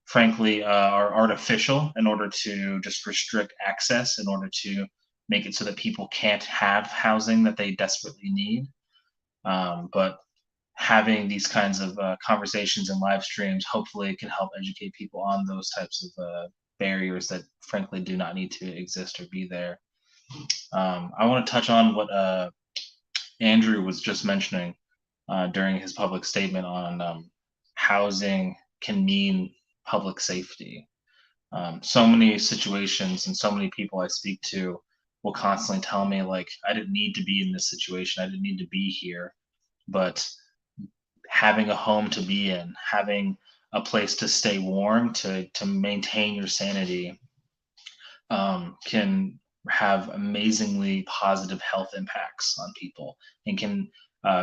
frankly are artificial in order to just restrict access, in order to make it so that people can't have housing that they desperately need. But having these kinds of conversations and live streams, hopefully it can help educate people on those types of barriers that frankly do not need to exist or be there. I want to touch on what Andrew was just mentioning during his public statement on housing can mean public safety. So many situations and so many people I speak to will constantly tell me, like, I didn't need to be in this situation, I didn't need to be here, but having a home to be in, having a place to stay warm, to maintain your sanity, can have amazingly positive health impacts on people, and can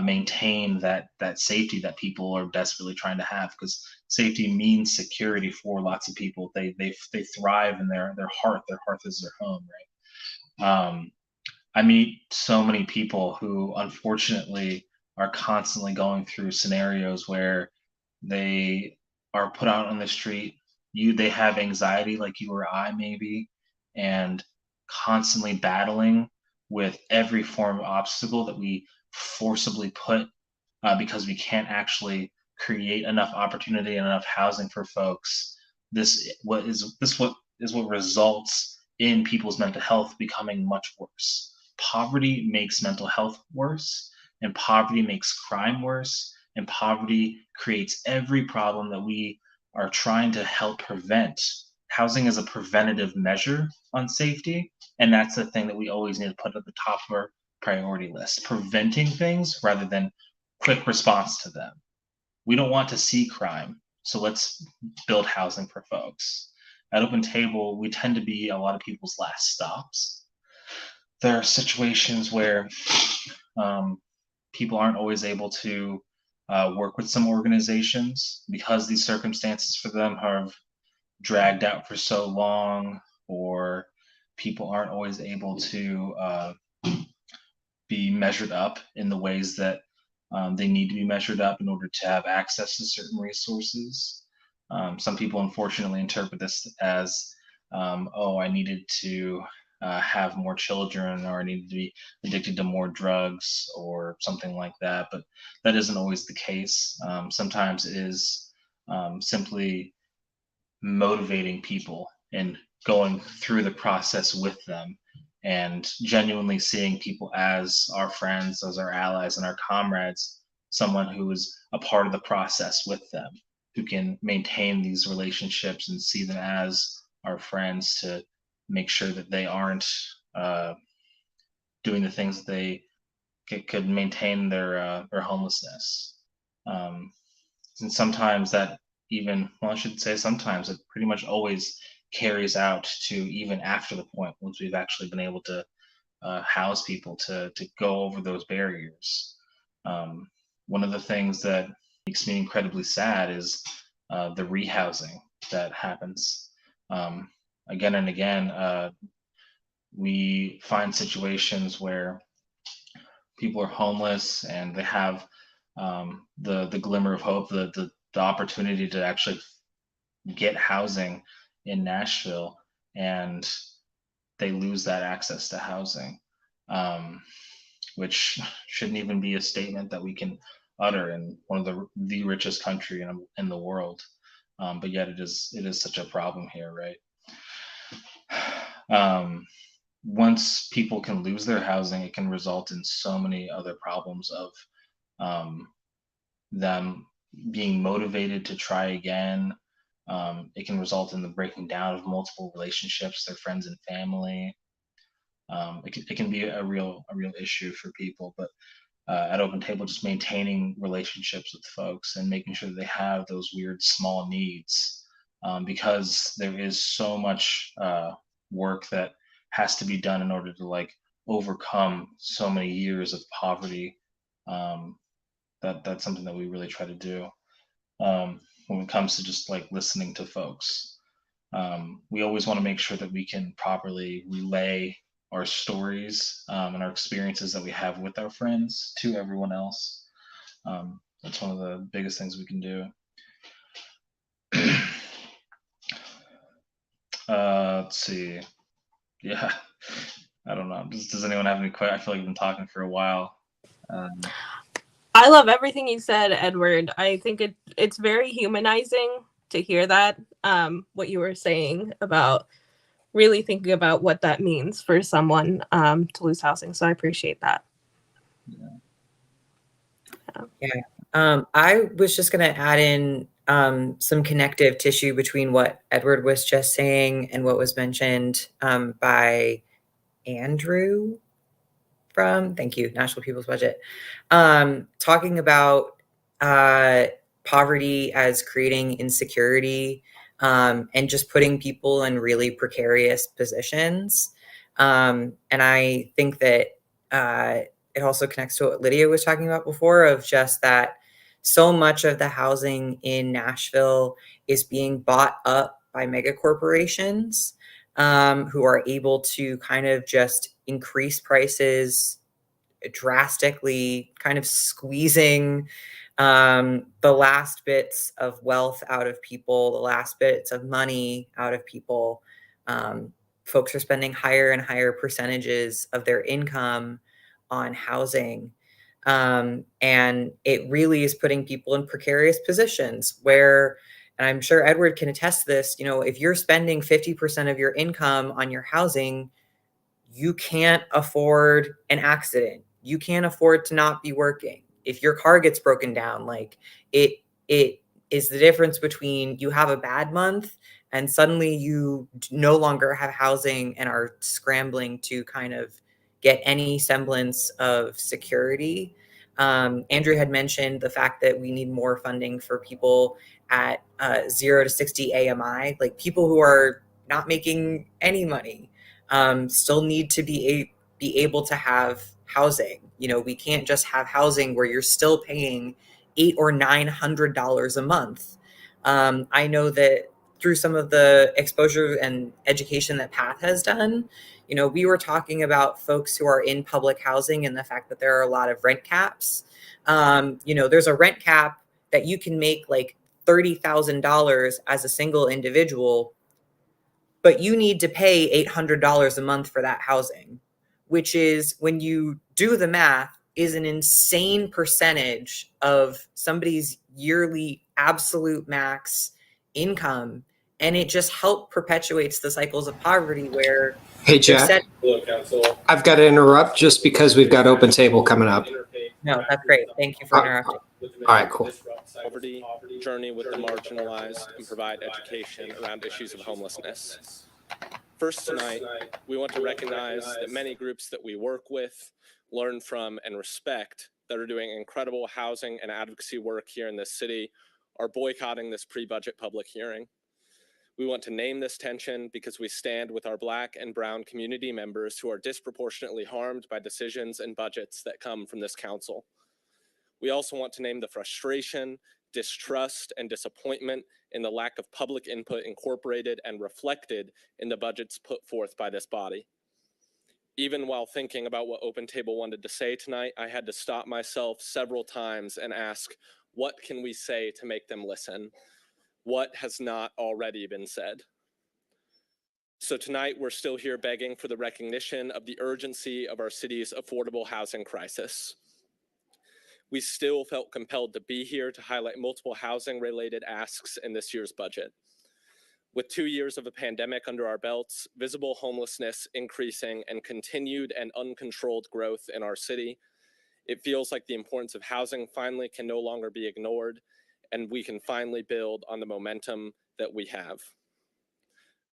maintain that safety that people are desperately trying to have, because safety means security for lots of people. They thrive in their hearth. Their hearth is their home, right? I meet so many people who unfortunately are constantly going through scenarios where they are put out on the street. They have anxiety like you or I maybe, and constantly battling with every form of obstacle that we forcibly put because we can't actually create enough opportunity and enough housing for folks. This what results in people's mental health becoming much worse. Poverty makes mental health worse, and poverty makes crime worse, and poverty creates every problem that we are trying to help prevent. Housing is a preventative measure on safety, and that's the thing that we always need to put at the top of our priority list, preventing things rather than quick response to them. We don't want to see crime, so let's build housing for folks. At Open Table, we tend to be a lot of people's last stops. There are situations where people aren't always able to work with some organizations because these circumstances for them have dragged out for so long, or people aren't always able to be measured up in the ways that they need to be measured up in order to have access to certain resources. Some people unfortunately interpret this as, I needed to have more children, or I needed to be addicted to more drugs or something like that, but that isn't always the case. Sometimes it is simply motivating people and going through the process with them, and genuinely seeing people as our friends, as our allies and our comrades, someone who is a part of the process with them, who can maintain these relationships and see them as our friends, to make sure that they aren't doing the things that they could maintain their homelessness. And sometimes that I should say sometimes it pretty much always carries out to even after the point, once we've actually been able to house people, to go over those barriers. One of the things that makes me incredibly sad is the rehousing that happens. Again and again, we find situations where people are homeless and they have the glimmer of hope, the opportunity to actually get housing in Nashville, and they lose that access to housing, which shouldn't even be a statement that we can utter in one of the richest country in the world. But yet it is such a problem here, right? Once people can lose their housing, it can result in so many other problems of them being motivated to try again. It can result in the breaking down of multiple relationships, their friends and family. It can be a real issue for people, but at Open Table, just maintaining relationships with folks and making sure that they have those weird small needs, because there is so much work that has to be done in order to like overcome so many years of poverty. That's something that we really try to do when it comes to just like listening to folks. We always want to make sure that we can properly relay our stories and our experiences that we have with our friends to everyone else. That's one of the biggest things we can do. Let's see. Yeah, I don't know. Does anyone have any questions? I feel like I've been talking for a while. I love everything you said, Edward. I think it's very humanizing to hear that, what you were saying about really thinking about what that means for someone to lose housing. So I appreciate that. I was just going to add in some connective tissue between what Edward was just saying and what was mentioned by Andrew from, thank you, National People's Budget, talking about poverty as creating insecurity and just putting people in really precarious positions. And I think that it also connects to what Lydia was talking about before, of just that so much of the housing in Nashville is being bought up by mega corporations who are able to kind of just increase prices drastically, kind of squeezing the last bits of wealth out of people, the last bits of money out of people. Folks are spending higher and higher percentages of their income on housing. And it really is putting people in precarious positions where, and I'm sure Edward can attest to this, you know, if you're spending 50% of your income on your housing, you can't afford an accident. You can't afford to not be working. If your car gets broken down, like it is the difference between you have a bad month and suddenly you no longer have housing and are scrambling to kind of get any semblance of security. Andrew had mentioned the fact that we need more funding for people at 0 to 60 AMI, like people who are not making any money. Still need to be able to have housing. You know, we can't just have housing where you're still paying $800 or $900 a month. I know that through some of the exposure and education that PATH has done, you know, we were talking about folks who are in public housing and the fact that there are a lot of rent caps. You know, there's a rent cap that you can make like $30,000 as a single individual, but you need to pay $800 a month for that housing, which is, when you do the math, is an insane percentage of somebody's yearly absolute max income. And it just perpetuates the cycles of poverty where Hey, Jack, I've got to interrupt just because we've got Open Table coming up. No, that's great. Thank you for interrupting. All right, cool. Poverty, journey with the marginalized, and provide education around issues of homelessness. First tonight, we want to recognize that many groups that we work with, learn from, and respect that are doing incredible housing and advocacy work here in this city are boycotting this pre-budget public hearing. We want to name this tension because we stand with our Black and Brown community members who are disproportionately harmed by decisions and budgets that come from this council. We also want to name the frustration, distrust, and disappointment in the lack of public input incorporated and reflected in the budgets put forth by this body. Even while thinking about what Open Table wanted to say tonight, I had to stop myself several times and ask, what can we say to make them listen? What has not already been said? So tonight, we're still here begging for the recognition of the urgency of our city's affordable housing crisis. We still felt compelled to be here to highlight multiple housing-related asks in this year's budget. With 2 years of a pandemic under our belts, visible homelessness increasing, and continued and uncontrolled growth in our city, it feels like the importance of housing finally can no longer be ignored, and we can finally build on the momentum that we have.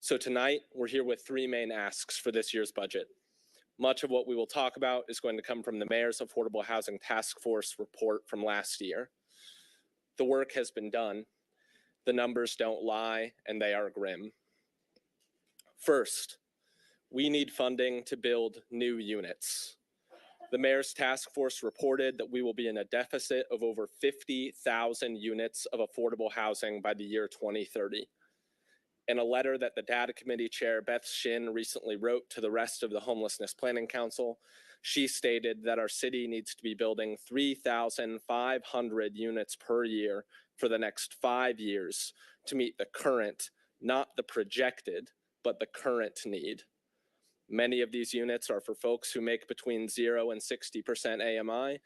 So tonight, we're here with 3 main asks for this year's budget. Much of what we will talk about is going to come from the Mayor's Affordable Housing Task Force report from last year. The work has been done. The numbers don't lie, and they are grim. First, we need funding to build new units. The Mayor's Task Force reported that we will be in a deficit of over 50,000 units of affordable housing by the year 2030. In a letter that the Data Committee Chair Beth Shin recently wrote to the rest of the Homelessness Planning Council, she stated that our city needs to be building 3,500 units per year for the next 5 years to meet the current, not the projected, but the current need. Many of these units are for folks who make between 0 and 60% AMI,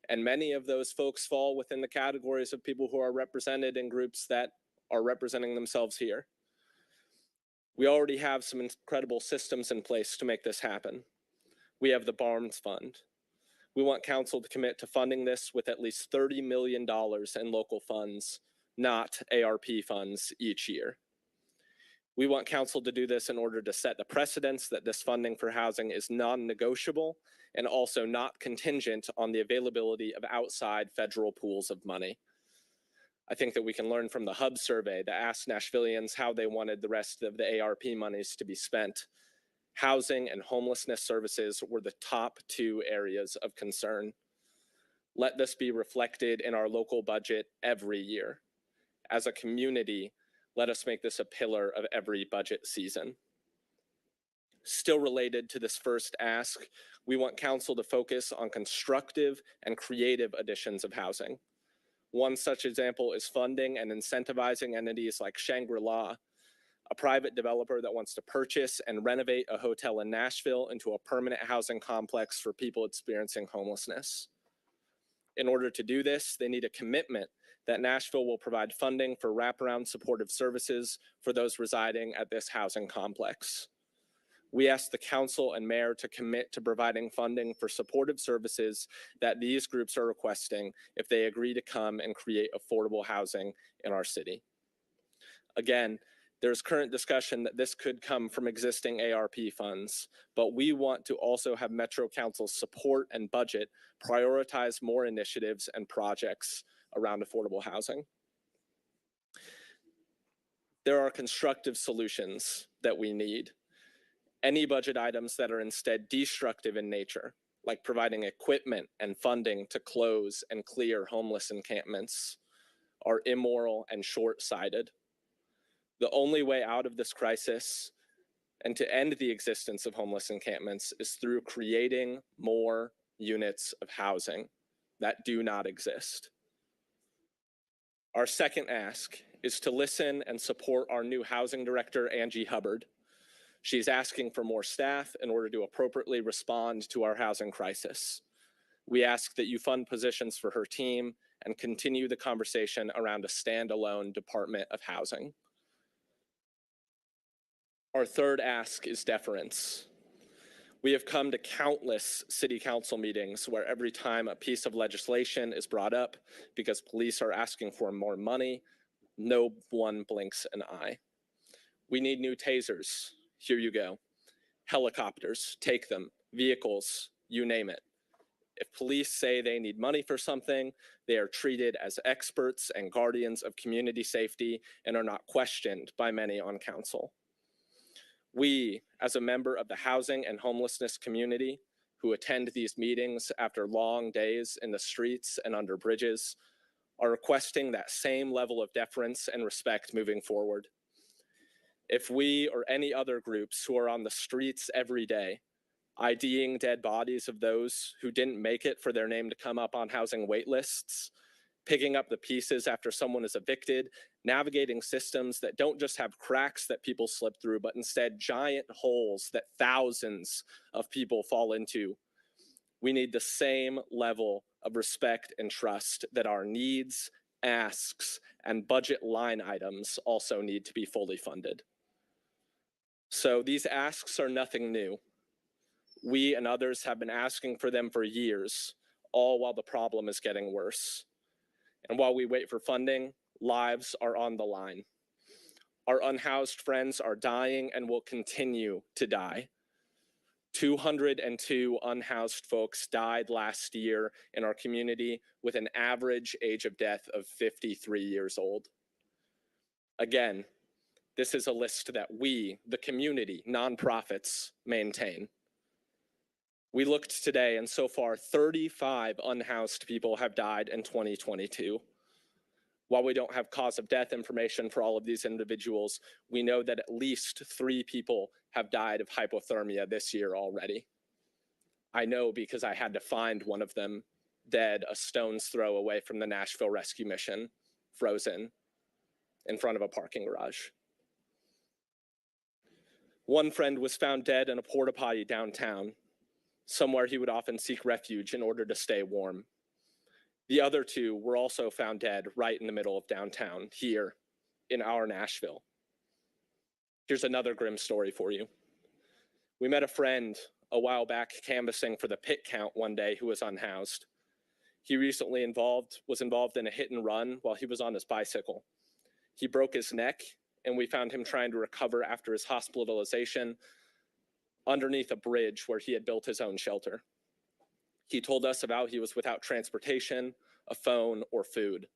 and many of those folks fall within the categories of people who are represented in groups that are representing themselves here. We already have some incredible systems in place to make this happen. We have the Barnes Fund. We want council to commit to funding this with at least $30 million in local funds, not ARP funds, each year. We want council to do this in order to set the precedence that this funding for housing is non-negotiable and also not contingent on the availability of outside federal pools of money. I think that we can learn from the Hub survey that asked Nashvillians how they wanted the rest of the ARP monies to be spent. Housing and homelessness services were the top 2 areas of concern. Let this be reflected in our local budget every year. As a community, let us make this a pillar of every budget season. Still related to this first ask, we want council to focus on constructive and creative additions of housing. One such example is funding and incentivizing entities like Shangri-La, a private developer that wants to purchase and renovate a hotel in Nashville into a permanent housing complex for people experiencing homelessness. In order to do this, they need a commitment that Nashville will provide funding for wraparound supportive services for those residing at this housing complex. We ask the council and mayor to commit to providing funding for supportive services that these groups are requesting if they agree to come and create affordable housing in our city. Again, there's current discussion that this could come from existing ARP funds, but we want to also have Metro Council's support and budget prioritize more initiatives and projects around affordable housing. There are constructive solutions that we need. Any budget items that are instead destructive in nature, like providing equipment and funding to close and clear homeless encampments, are immoral and short-sighted. The only way out of this crisis and to end the existence of homeless encampments is through creating more units of housing that do not exist. Our second ask is to listen and support our new housing director, Angie Hubbard. She's asking for more staff in order to appropriately respond to our housing crisis. We ask that you fund positions for her team and continue the conversation around a standalone Department of Housing. Our third ask is deference. We have come to countless city council meetings where every time a piece of legislation is brought up because police are asking for more money, no one blinks an eye. We need new tasers. Here you go. Helicopters, take them. Vehicles, you name it. If police say they need money for something, they are treated as experts and guardians of community safety and are not questioned by many on council. We, as a member of the housing and homelessness community, who attend these meetings after long days in the streets and under bridges are requesting that same level of deference and respect moving forward. If we or any other groups who are on the streets every day, IDing dead bodies of those who didn't make it for their name to come up on housing wait lists, picking up the pieces after someone is evicted, navigating systems that don't just have cracks that people slip through, but instead giant holes that thousands of people fall into. We need the same level of respect and trust that our needs, asks, and budget line items also need to be fully funded. So these asks are nothing new. We and others have been asking for them for years, all while the problem is getting worse. And while we wait for funding, lives are on the line. Our unhoused friends are dying and will continue to die. 202 unhoused folks died last year in our community with an average age of death of 53 years old. Again, this is a list that we, the community, nonprofits, maintain. We looked today, and so far 35 unhoused people have died in 2022. While we don't have cause of death information for all of these individuals, we know that at least 3 people have died of hypothermia this year already. I know because I had to find one of them dead a stone's throw away from the Nashville rescue mission, frozen in front of a parking garage. One friend was found dead in a porta potty downtown, somewhere he would often seek refuge in order to stay warm. The other 2 were also found dead right in the middle of downtown, here in our Nashville. Here's another grim story for you. We met a friend a while back canvassing for the pit count one day who was unhoused. He recently was involved in a hit and run while he was on his bicycle. He broke his neck, and we found him trying to recover after his hospitalization underneath a bridge where he had built his own shelter. He told us about he was without transportation, a phone, or food.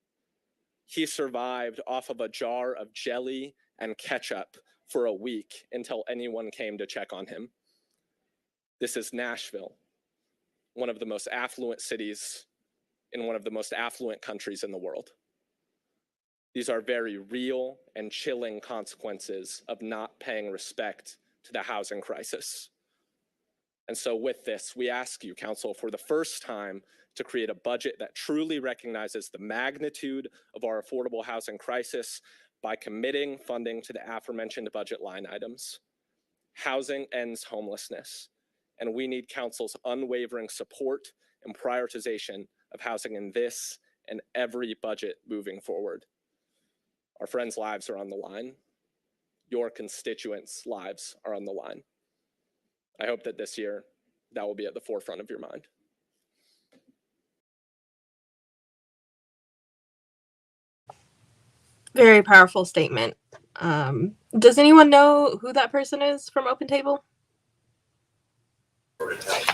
He survived off of a jar of jelly and ketchup for a week until anyone came to check on him. This is Nashville, one of the most affluent cities in one of the most affluent countries in the world. These are very real and chilling consequences of not paying respect to the housing crisis. And so with this, we ask you, Council, for the first time to create a budget that truly recognizes the magnitude of our affordable housing crisis by committing funding to the aforementioned budget line items. Housing ends homelessness, and we need Council's unwavering support and prioritization of housing in this and every budget moving forward. Our friends' lives are on the line. Your constituents' lives are on the line. I hope that this year that will be at the forefront of your mind. Very powerful statement. Does anyone know who that person is from Open Table?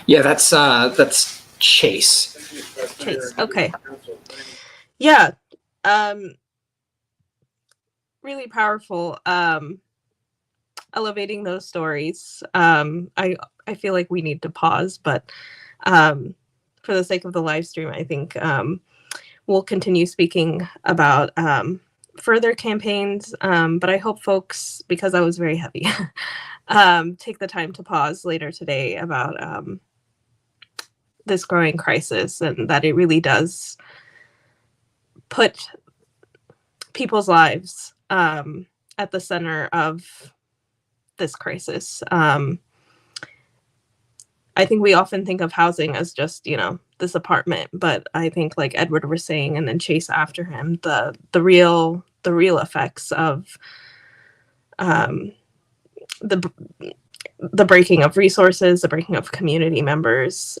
Yeah, that's Chase. Chase. Okay. Yeah. Really powerful. Elevating those stories. I feel like we need to pause, but for the sake of the live stream, I think we'll continue speaking about further campaigns. But I hope folks, because I was very heavy, take the time to pause later today about this growing crisis, and that it really does put people's lives at the center of this crisis. I think we often think of housing as just, this apartment, but I think, like Edward was saying, and then Chase after him, the real effects of the breaking of resources, the breaking of community members,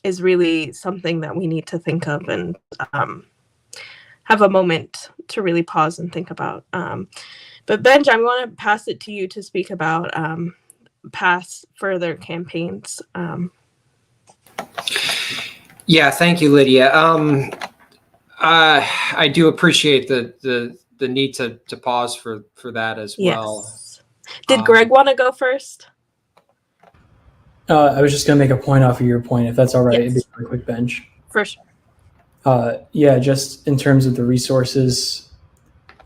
is really something that we need to think of and have a moment to really pause and think about. But Benj, I want to pass it to you to speak about past further campaigns. Yeah, thank you, Lydia. I do appreciate the need to pause for that as well. Yes. Did Greg want to go first? I was just going to make a point off of your point, if that's all right. Yes. It'd be a quick bench. For sure. Yeah, just in terms of the resources,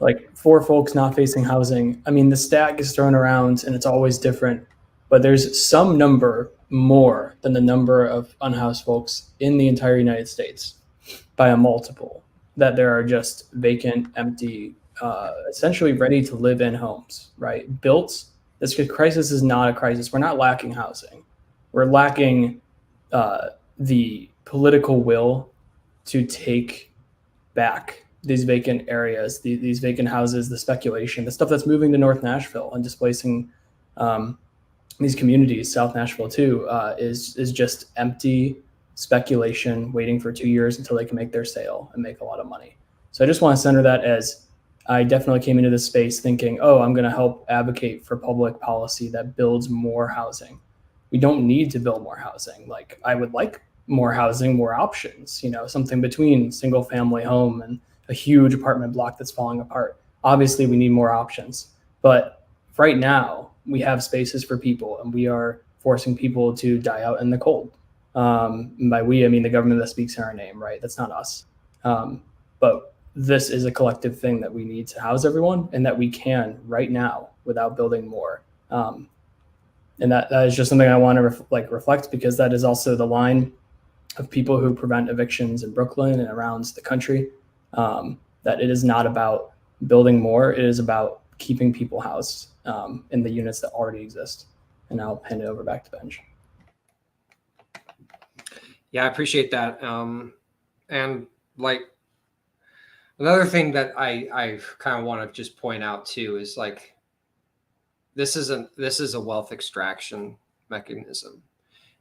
like for folks not facing housing, I mean, the stat gets thrown around and it's always different, but there's some number more than the number of unhoused folks in the entire United States by a multiple, that there are just vacant, empty, essentially ready to live in homes, right? Built. This crisis is not a crisis. We're not lacking housing. We're lacking the political will to take back these vacant areas, these vacant houses, the speculation, the stuff that's moving to North Nashville and displacing these communities, South Nashville too, is just empty speculation waiting for 2 years until they can make their sale and make a lot of money. So I just want to center that as I definitely came into this space thinking, oh, I'm going to help advocate for public policy that builds more housing. We don't need to build more housing. Like, I would like more housing, more options, something between single family home and a huge apartment block that's falling apart. Obviously, we need more options. But right now, we have spaces for people, and we are forcing people to die out in the cold. And by we, I mean the government that speaks in our name, right? That's not us. But this is a collective thing that we need to house everyone, and that we can right now without building more. And that is just something I want to reflect, because that is also the line of people who prevent evictions in Brooklyn and around the country. That it is not about building more; it is about keeping people housed in the units that already exist. And I'll hand it over back to Benj. Yeah, I appreciate that. And like, another thing that I kind of want to just point out too is like, this is a wealth extraction mechanism.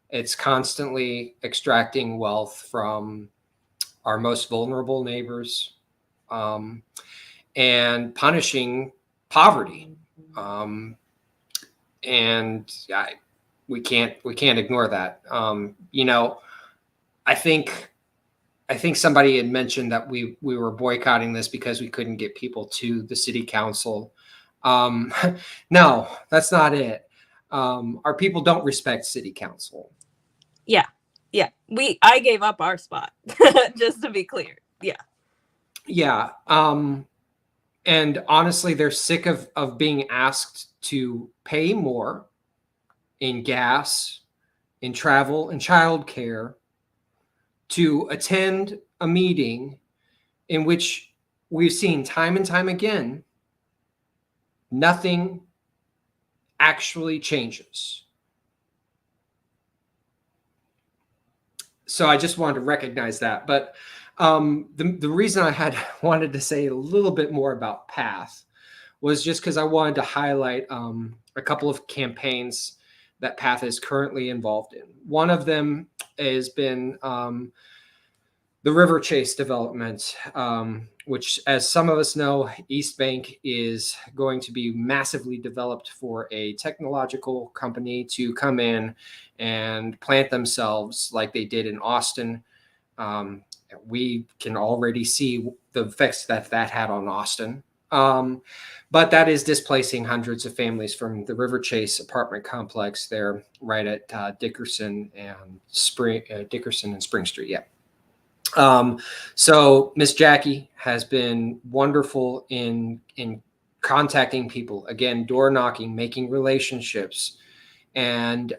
It's constantly extracting wealth from our most vulnerable neighbors, and punishing poverty. And we can't ignore that. I think somebody had mentioned that we were boycotting this because we couldn't get people to the city council. No, that's not it. Our people don't respect city council. Yeah. I gave up our spot, just to be clear. Yeah. And honestly, they're sick of being asked to pay more in gas, in travel, and childcare to attend a meeting in which we've seen time and time again, nothing actually changes. So I just wanted to recognize that. But the reason I wanted to say a little bit more about PATH was just because I wanted to highlight a couple of campaigns that PATH is currently involved in. One of them has been the River Chase development, which, as some of us know, East Bank is going to be massively developed for a technological company to come in and plant themselves like they did in Austin. We can already see the effects that had on Austin. But that is displacing hundreds of families from the River Chase apartment complex there, right at Dickerson and Spring Street. Yeah. So Miss Jackie has been wonderful in contacting people, again, door knocking, making relationships, and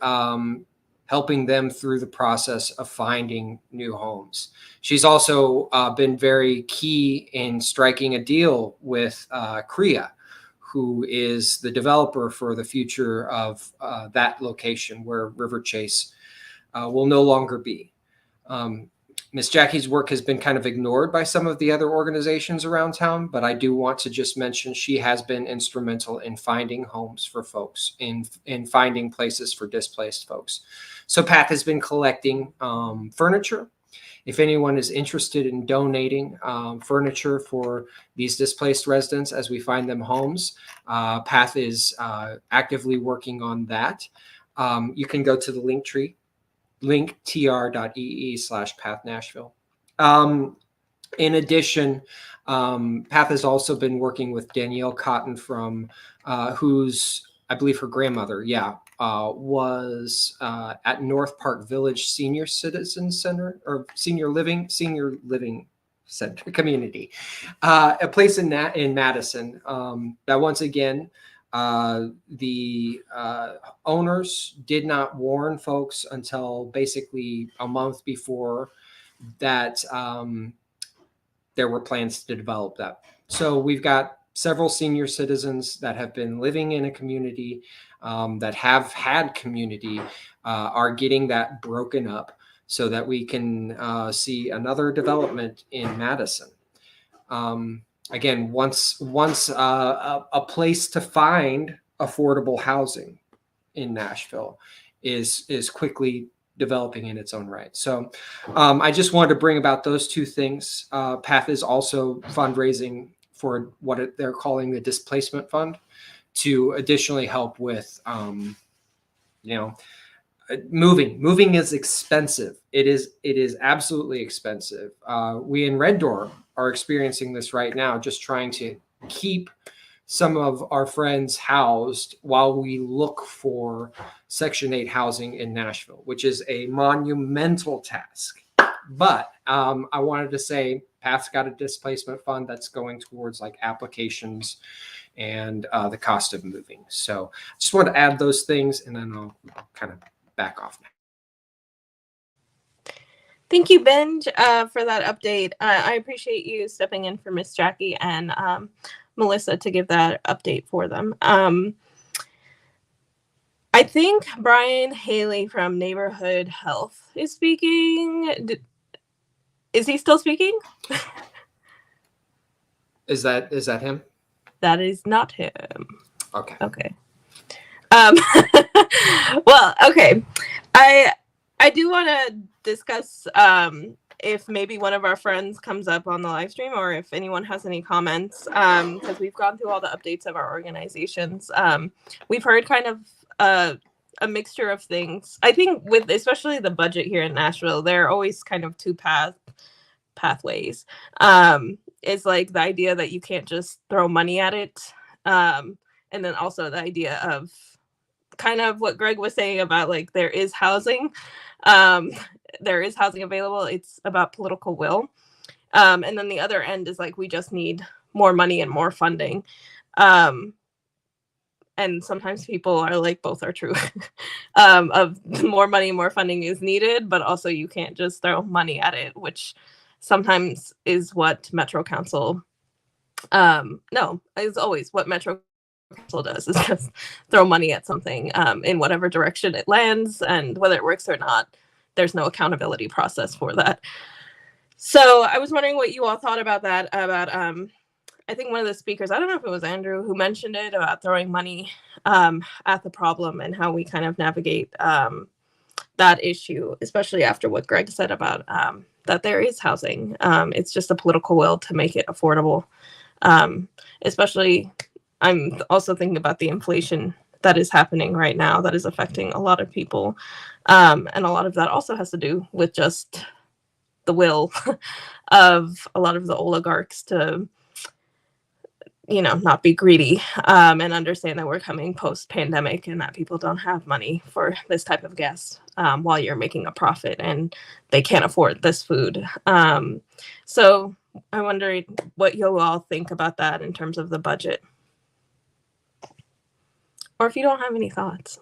helping them through the process of finding new homes. She's also been very key in striking a deal with CREA, who is the developer for the future of that location where River Chase will no longer be. Miss Jackie's work has been kind of ignored by some of the other organizations around town, but I do want to just mention she has been instrumental in finding homes for folks, in finding places for displaced folks. So PATH has been collecting furniture. If anyone is interested in donating furniture for these displaced residents as we find them homes, PATH is actively working on that. You can go to the link tree, linktr.ee/PATH Nashville. In addition, PATH has also been working with Danielle Cotton from who's I believe her grandmother, was at North Park Village Senior Citizen Center or Senior Living Center community, a place in Madison. That once again, the owners did not warn folks until basically a month before that there were plans to develop that. So we've got several senior citizens that have been living in a community that have had community are getting that broken up so that we can see another development in Madison. Again, once a place to find affordable housing in Nashville is quickly developing in its own right. So I just wanted to bring about those two things. PATH is also fundraising for what they're calling the displacement fund to additionally help with, moving is expensive. It is absolutely expensive. We in Red Door are experiencing this right now, just trying to keep some of our friends housed while we look for Section 8 housing in Nashville, which is a monumental task. But I wanted to say PATH's got a displacement fund that's going towards like applications and the cost of moving. So I just wanted to add those things, and then I'll kind of back off now. Thank you, Benj, for that update. I appreciate you stepping in for Miss Jackie and Melissa to give that update for them. I think Brian Haley from Neighborhood Health is speaking. Is he still speaking? Is that him? That is not him. Okay. Okay. Well, okay. I do want to discuss if maybe one of our friends comes up on the live stream, or if anyone has any comments, because we've gone through all the updates of our organizations. We've heard kind of a mixture of things. I think with especially the budget here in Nashville, there are always kind of two pathways. It's like the idea that you can't just throw money at it, and then also the idea of kind of what Greg was saying about like there is housing. There is housing available. It's about political will. And then the other end is like we just need more money and more funding. And sometimes people are like both are true. Of more money, more funding is needed, but also you can't just throw money at it, which sometimes is what Metro Council is always what Metro Council does, is just throw money at something in whatever direction it lands, and whether it works or not, there's no accountability process for that. So I was wondering what you all thought about that, about I think one of the speakers, I don't know if it was Andrew, who mentioned it about throwing money at the problem and how we kind of navigate that issue, especially after what Greg said about that there is housing. It's just a political will to make it affordable. Especially, I'm also thinking about the inflation that is happening right now that is affecting a lot of people. And a lot of that also has to do with just the will of a lot of the oligarchs to, not be greedy, and understand that we're coming post-pandemic and that people don't have money for this type of gas while you're making a profit and they can't afford this food. So I wonder what you all think about that in terms of the budget. Or if you don't have any thoughts,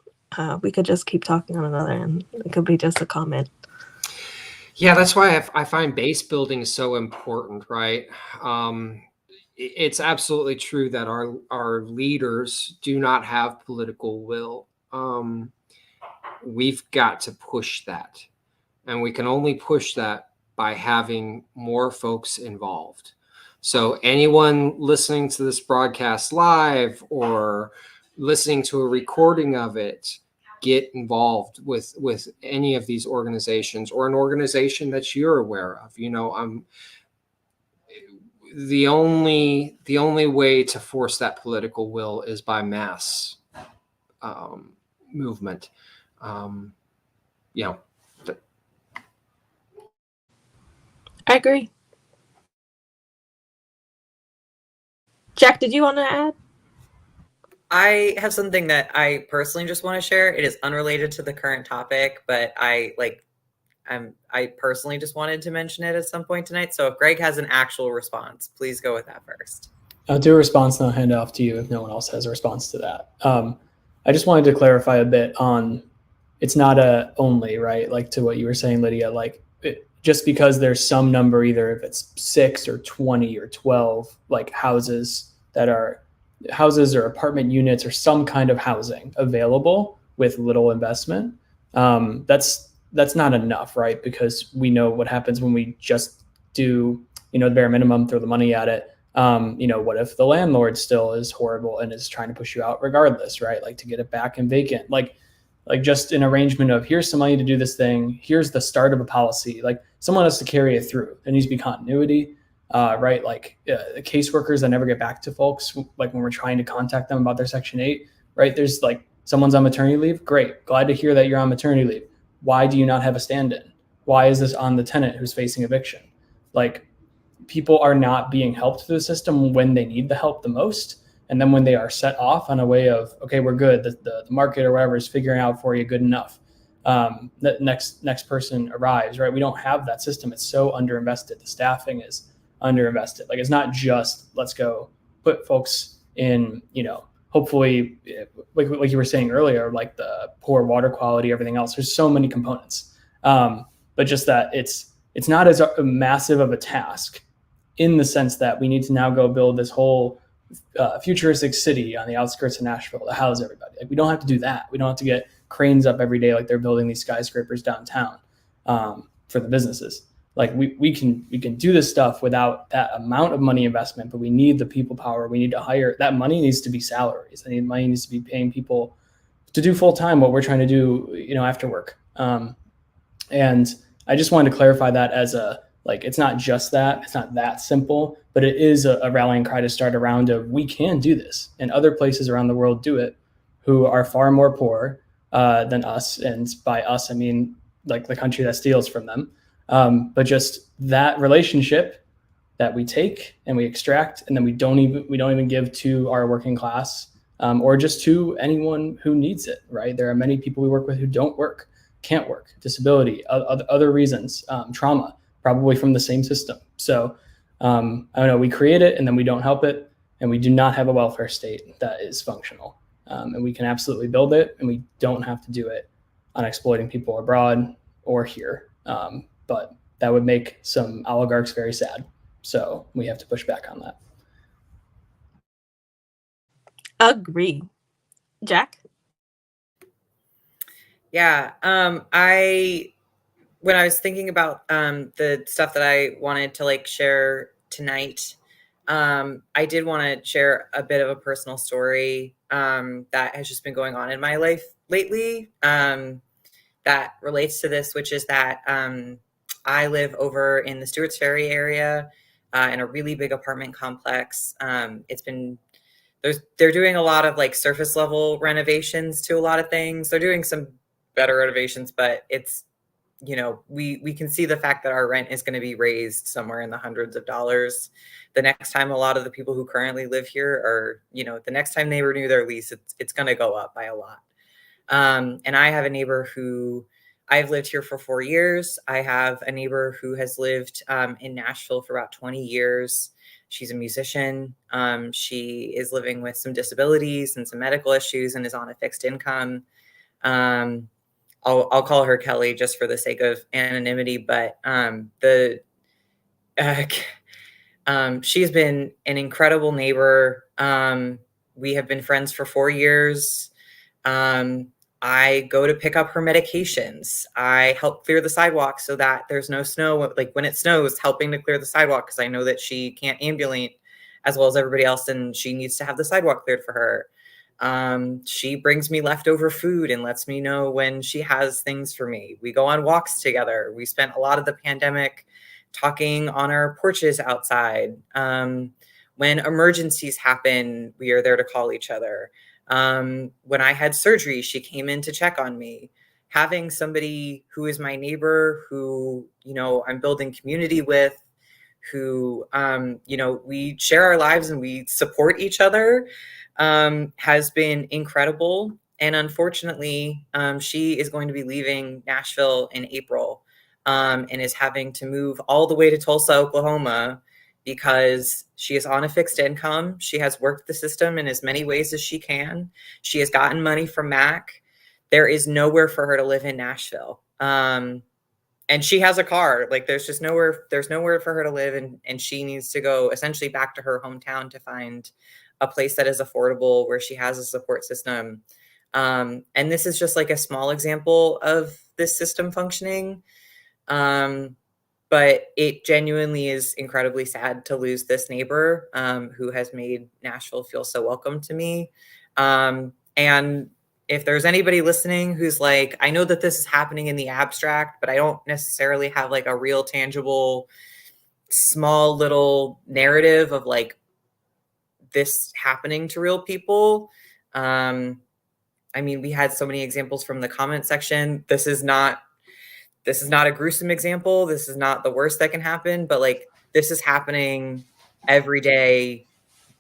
we could just keep talking on another end. It could be just a comment. Yeah, that's why I find base building so important, right? It's absolutely true that our leaders do not have political will. We've got to push that. And we can only push that by having more folks involved. So anyone listening to this broadcast live or listening to a recording of it, get involved with any of these organizations or an organization that you're aware of. The only way to force that political will is by mass movement. I agree. Jack, did you want to add? I have something that I personally just want to share. It is unrelated to the current topic, but I personally just wanted to mention it at some point tonight. So if Greg has an actual response, please go with that first. I'll do a response and I'll hand it off to you if no one else has a response to that. I just wanted to clarify a bit on, it's not a only, right? Like to what you were saying, Lydia, like just because there's some number, either if it's 6 or 20 or 12, like houses or apartment units or some kind of housing available with little investment, that's not enough, right? Because we know what happens when we just do, the bare minimum, throw the money at it. What if the landlord still is horrible and is trying to push you out regardless, right? Like to get it back and vacant, like just an arrangement of, here's some money to do this thing. Here's the start of a policy. Like someone has to carry it through. There needs to be continuity, right? Like the caseworkers that never get back to folks, like when we're trying to contact them about their Section 8, right? There's like, someone's on maternity leave. Great. Glad to hear that you're on maternity leave. Why do you not have a stand-in? Why is this on the tenant who's facing eviction? Like, people are not being helped through the system when they need the help the most. And then when they are set off on a way of, okay, we're good, the market or whatever is figuring out for you good enough. The next person arrives, right? We don't have that system. It's so underinvested. The staffing is underinvested. Like, it's not just, let's go put folks in, hopefully, like you were saying earlier, like the poor water quality, everything else. There's so many components. But just that it's not as massive of a task, in the sense that we need to now go build this whole futuristic city on the outskirts of Nashville to house everybody. Like, we don't have to do that. We don't have to get cranes up every day like they're building these skyscrapers downtown for the businesses. Like we can do this stuff without that amount of money investment, but we need the people power. We need to hire. That money needs to be salaries. Money needs to be paying people to do full time what we're trying to do, after work. And I just wanted to clarify that as it's not just that, it's not that simple, but it is a rallying cry to start around of, we can do this, and other places around the world do it, who are far more poor than us. And by us, I mean like the country that steals from them. But just that relationship that we take and we extract, and then we don't even give to our working class, or just to anyone who needs it, right? There are many people we work with who can't work, disability, other reasons, trauma, probably from the same system. So I don't know, we create it and then we don't help it, and we do not have a welfare state that is functional. And we can absolutely build it, and we don't have to do it on exploiting people abroad or here. But that would make some oligarchs very sad. So we have to push back on that. Agree. Jack? Yeah, when I was thinking about the stuff that I wanted to share tonight, I did want to share a bit of a personal story that has just been going on in my life lately that relates to this, which is that I live over in the Stewart's Ferry area in a really big apartment complex. They're doing a lot of surface level renovations to a lot of things. They're doing some better renovations, but it's, we can see the fact that our rent is going to be raised somewhere in the hundreds of dollars the next time a lot of the people who currently live here are, the next time they renew their lease, it's going to go up by a lot. And I have a neighbor who I've lived here for 4 years. I have a neighbor who has lived in Nashville for about 20 years. She's a musician. She is living with some disabilities and some medical issues and is on a fixed income. I'll call her Kelly just for the sake of anonymity, but she's been an incredible neighbor. We have been friends for 4 years. I go to pick up her medications. I help clear the sidewalk so that there's no snow. Like when it snows, helping to clear the sidewalk because I know that she can't ambulate as well as everybody else, and she needs to have the sidewalk cleared for her. She brings me leftover food and lets me know when she has things for me. We go on walks together. We spent a lot of the pandemic talking on our porches outside. When emergencies happen, we are there to call each other. When I had surgery, she came in to check on me. Having somebody who is my neighbor, who, I'm building community with, who, we share our lives and we support each other, has been incredible. And unfortunately, she is going to be leaving Nashville in April, and is having to move all the way to Tulsa, Oklahoma, because she is on a fixed income. She has worked the system in as many ways as she can. She has gotten money from MAC. There is nowhere for her to live in Nashville. And she has a car. Like, there's just nowhere for her to live. And she needs to go essentially back to her hometown to find a place that is affordable, where she has a support system. And this is just like a small example of this system functioning. But it genuinely is incredibly sad to lose this neighbor, who has made Nashville feel so welcome to me. And if there's anybody listening who's like, I know that this is happening in the abstract, but I don't necessarily have like a real tangible, small little narrative of like this happening to real people. I mean, we had so many examples from the comment section. This is not a gruesome example. This is not the worst that can happen, but like, this is happening every day,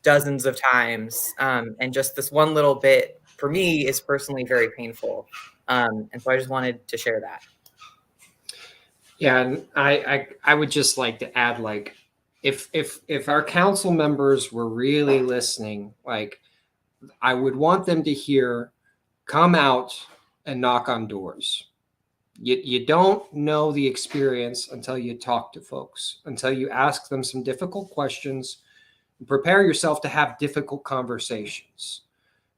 dozens of times. And just this one little bit for me is personally very painful. And so I just wanted to share that. Yeah, and I would just like to add, like, if our council members were really listening, like, I would want them to hear, come out and knock on doors. You don't know the experience until you talk to folks, until you ask them some difficult questions, and prepare yourself to have difficult conversations,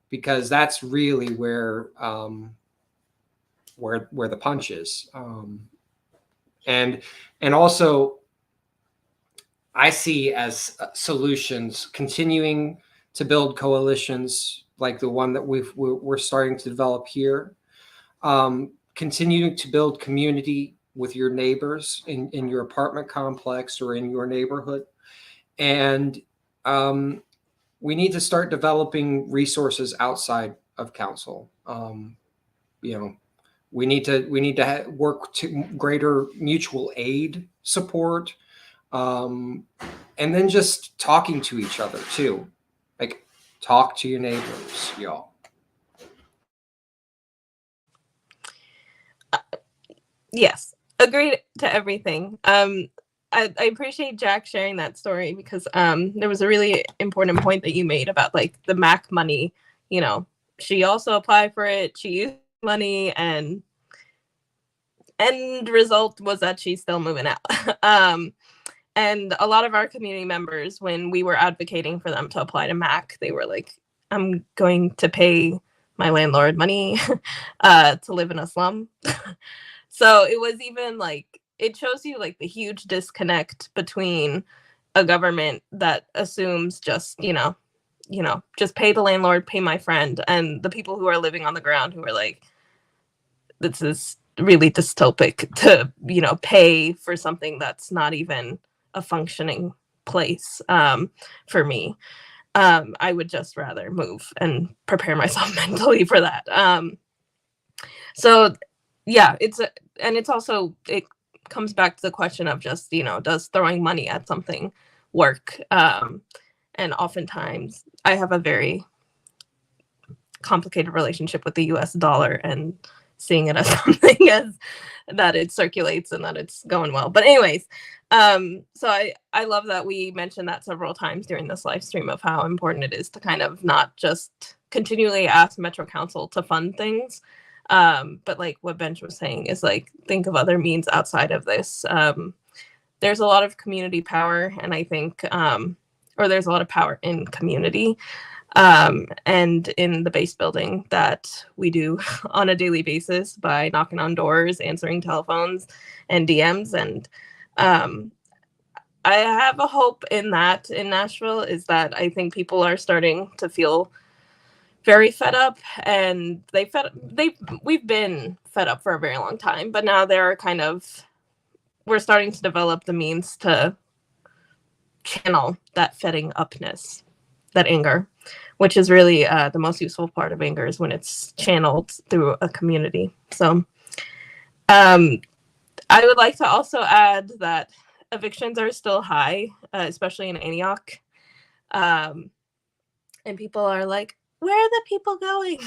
because that's really where the punch is. And also, I see as solutions continuing to build coalitions like the one that we're starting to develop here. Continuing to build community with your neighbors in your apartment complex or in your neighborhood. And we need to start developing resources outside of council. We need to work to greater mutual aid support, and then just talking to each other too. Like, talk to your neighbors, y'all. Yes, agreed to everything. I appreciate Jack sharing that story, because there was a really important point that you made about like the MAC money. You know, she also applied for it. She used money, and end result was that she's still moving out. And a lot of our community members, when we were advocating for them to apply to MAC, they were like, I'm going to pay my landlord money to live in a slum. So it was even like, it shows you like the huge disconnect between a government that assumes just, just pay the landlord, pay my friend, and the people who are living on the ground who are like, this is really dystopic to, pay for something that's not even a functioning place for me. I would just rather move and prepare myself mentally for that. So yeah, it comes back to the question of just, does throwing money at something work? And oftentimes I have a very complicated relationship with the US dollar and seeing it as something as that it circulates and that it's going well. But anyways, so I love that we mentioned that several times during this live stream of how important it is to kind of not just continually ask Metro Council to fund things, but like what Benj was saying is like, think of other means outside of this. There's a lot of community power, and I think, or there's a lot of power in community, and in the base building that we do on a daily basis by knocking on doors, answering telephones and DMs. And I have a hope in that in Nashville, is that I think people are starting to feel very fed up, and we've been fed up for a very long time, but now we're starting to develop the means to channel that fedding upness, that anger, which is really the most useful part of anger, is when it's channeled through a community. So I would like to also add that evictions are still high, especially in Antioch. and people are like, where are the people going?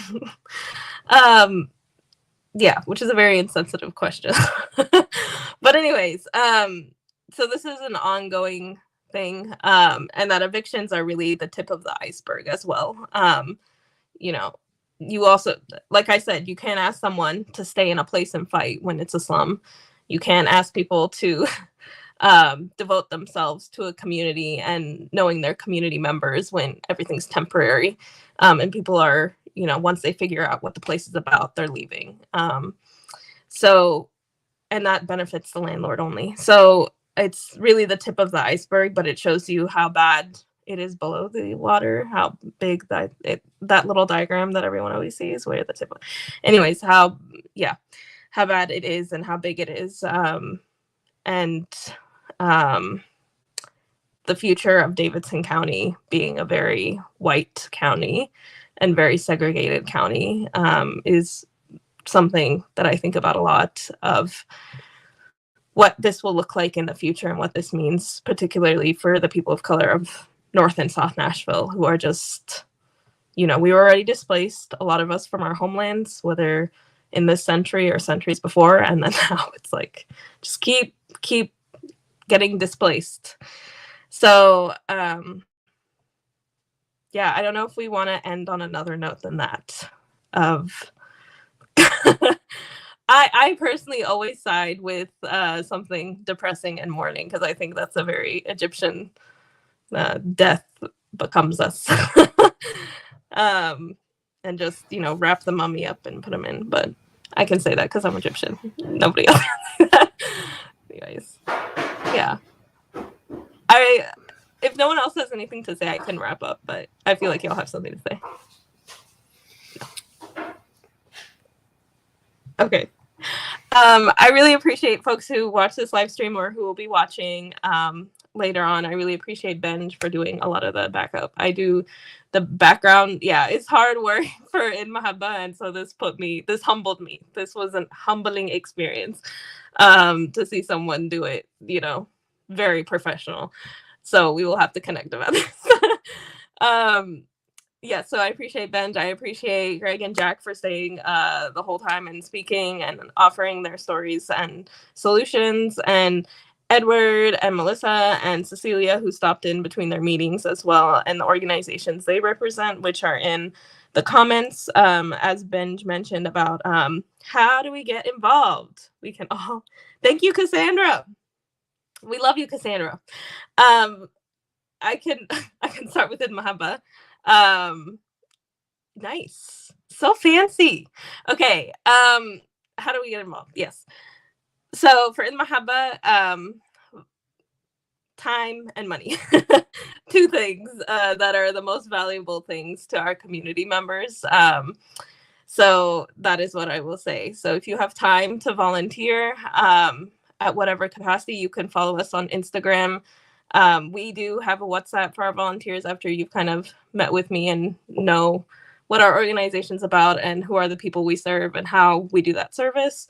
Yeah, which is a very insensitive question. But anyways, so this is an ongoing thing, and that evictions are really the tip of the iceberg as well. You know, you also, like I said, you can't ask someone to stay in a place and fight when it's a slum. You can't ask people to devote themselves to a community and knowing their community members when everything's temporary, and people are, you know, once they figure out what the place is about, they're leaving. So, and that benefits the landlord only. So it's really the tip of the iceberg, but it shows you how bad it is below the water, how big that little diagram that everyone always sees where the tip of, anyways, how bad it is and how big it is. And the future of Davidson County being a very white county and very segregated county is something that I think about a lot, of what this will look like in the future and what this means, particularly for the people of color of North and South Nashville, who are just, you know, we were already displaced, a lot of us, from our homelands, whether in this century or centuries before, and then now it's like, just keep getting displaced. So, yeah, I don't know if we want to end on another note than that of I personally always side with something depressing and mourning, because I think that's a very Egyptian death becomes us. And just, you know, wrap the mummy up and put him in. But I can say that because I'm Egyptian. Nobody else can say that. Anyways, yeah. If no one else has anything to say, I can wrap up, but I feel like y'all have something to say. Okay. I really appreciate folks who watch this live stream or who will be watching later on. I really appreciate Benj for doing a lot of the backup. I do the background. Yeah, it's hard work for In Mahabba, and so this humbled me. This was an humbling experience to see someone do it, you know, very professional. So we will have to connect about this. Yeah, so I appreciate Benj. I appreciate Greg and Jack for staying the whole time and speaking and offering their stories and solutions, and Edward and Melissa and Cecilia, who stopped in between their meetings as well, and the organizations they represent, which are in the comments, as Benj mentioned about how do we get involved? We can all, thank you, Cassandra. We love you, Cassandra. I can start with Mahabba. Nice. So fancy. Okay. How do we get involved? Yes. So for In Mahabba, time and money. Two things that are the most valuable things to our community members. So that is what I will say. So if you have time to volunteer at whatever capacity, you can follow us on Instagram. We do have a WhatsApp for our volunteers after you've kind of met with me and know what our organization's about and who are the people we serve and how we do that service.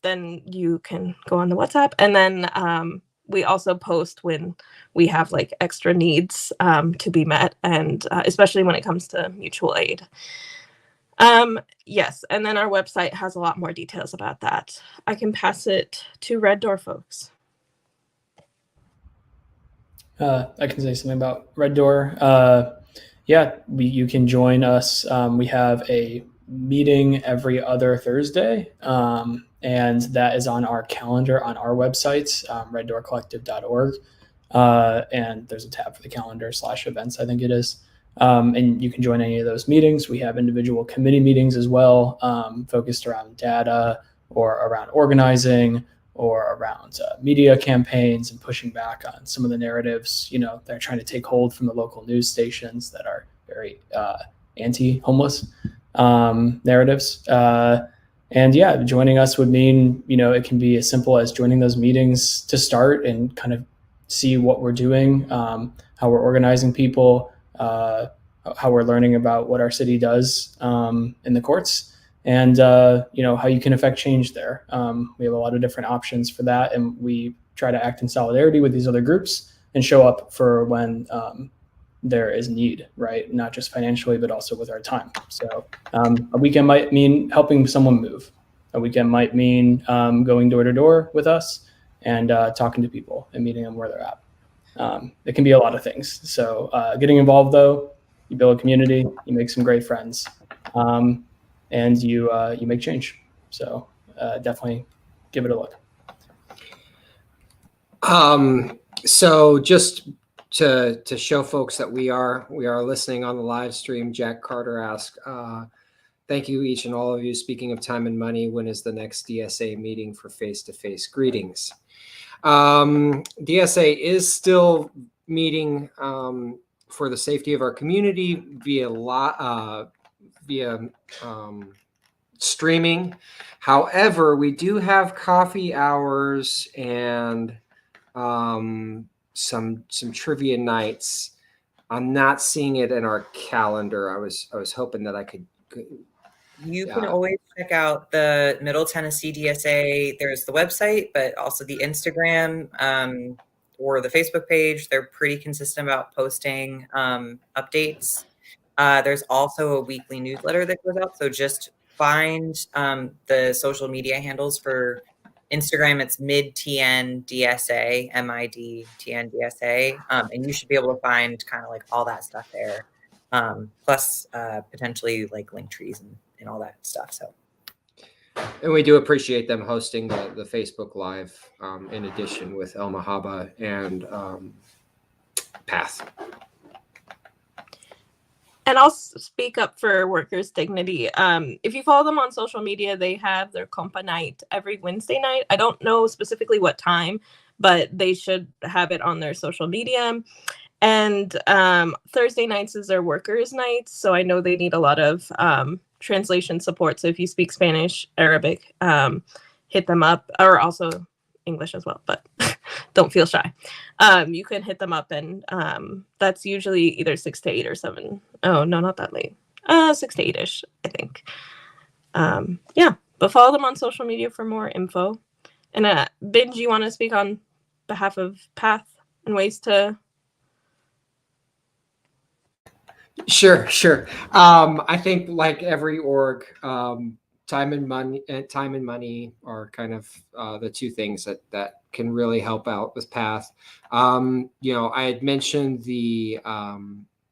Then you can go on the WhatsApp. And then we also post when we have like extra needs to be met, and especially when it comes to mutual aid. Yes, and then our website has a lot more details about that. I can pass it to Red Door folks. I can say something about Red Door. You can join us. We have a meeting every other Thursday, and that is on our calendar on our website, reddoorcollective.org. And there's a tab for the calendar /events, I think it is. And you can join any of those meetings. We have individual committee meetings as well, focused around data or around organizing or around media campaigns and pushing back on some of the narratives, you know, they're trying to take hold from the local news stations that are very anti-homeless narratives. And yeah, joining us would mean, you know, it can be as simple as joining those meetings to start and kind of see what we're doing, how we're organizing people, how we're learning about what our city does in the courts, and you know, how you can affect change there. We have a lot of different options for that, and we try to act in solidarity with these other groups. and show up for when there is need, right? Not just financially, but also with our time. So a weekend might mean helping someone move. A weekend might mean going door to door with us and talking to people and meeting them where they're at. It can be a lot of things. So getting involved, though, you build a community, you make some great friends, and you make change. So definitely give it a look. So just to show folks that we are listening on the live stream, Jack Carter asked, thank you each and all of you. Speaking of time and money, when is the next DSA meeting for face-to-face greetings? DSA is still meeting for the safety of our community via streaming. However, we do have coffee hours and some trivia nights. I'm not seeing it in our calendar. I was hoping that I could. You can always check out the Middle Tennessee DSA. There's the website, but also the Instagram or the Facebook page. They're pretty consistent about posting updates. There's also a weekly newsletter that goes out. So just find the social media handles for Instagram. It's midtndsa, midtndsa, and you should be able to find kind of like all that stuff there. Plus potentially like link trees and all that stuff. So, and we do appreciate them hosting the Facebook Live in addition with El Mahaba and Path. And I'll speak up for Workers' Dignity. If you follow them on social media, they have their compa night every Wednesday night. I don't know specifically what time, but they should have it on their social media. And Thursday nights is their workers' nights. So I know they need a lot of translation support. So if you speak Spanish, Arabic, hit them up, or also English as well, but don't feel shy. You can hit them up, and that's usually either 6 to 8 or 7. Oh, no, not that late. 6 to 8-ish, I think. Yeah, but follow them on social media for more info. And Ben, do you want to speak on behalf of Path and ways to... Sure. I think like every org, time and money are kind of the two things that can really help out with Path. I had mentioned the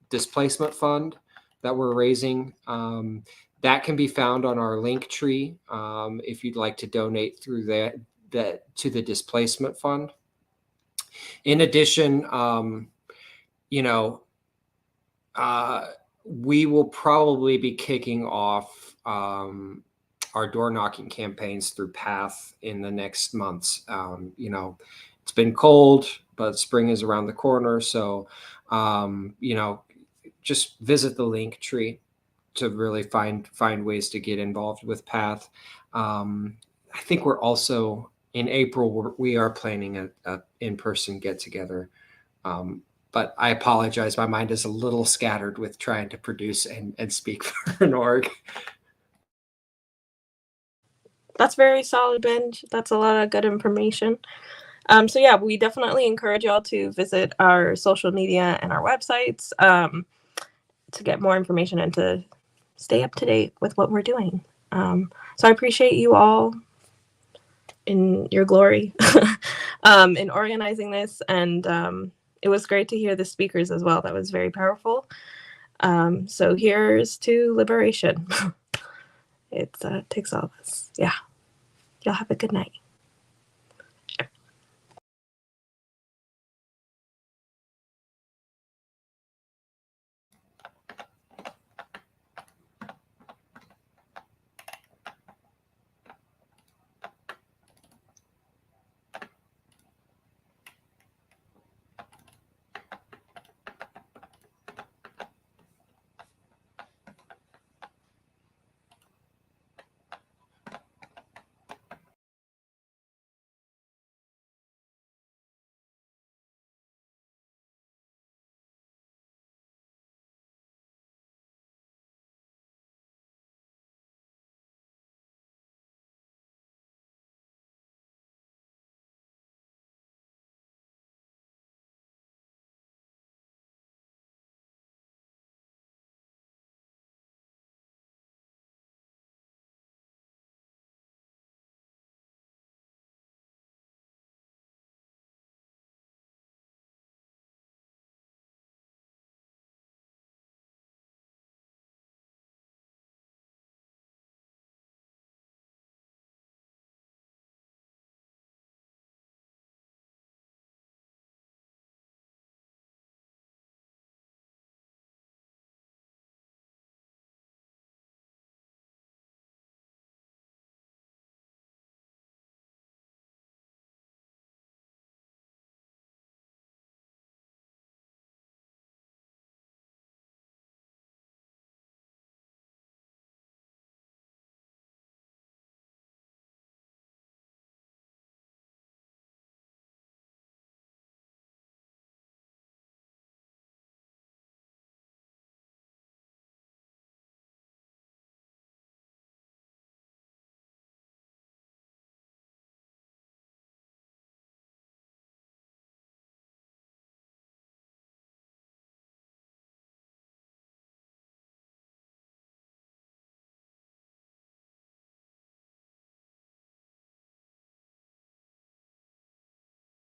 displacement fund that we're raising. That can be found on our link tree if you'd like to donate through that to the displacement fund. In addition, we will probably be kicking off our door knocking campaigns through Path in the next months. It's been cold, but spring is around the corner. So, just visit the link tree to really find ways to get involved with Path. I think we're also in April, we are planning a in-person get together. But I apologize. My mind is a little scattered with trying to produce and speak for an org. That's very solid, Ben. That's a lot of good information. So yeah, we definitely encourage y'all to visit our social media and our websites to get more information and to stay up to date with what we're doing. So I appreciate you all in your glory in organizing this, and it was great to hear the speakers as well. That was very powerful. So here's to liberation. It takes all of us. Yeah. Y'all have a good night.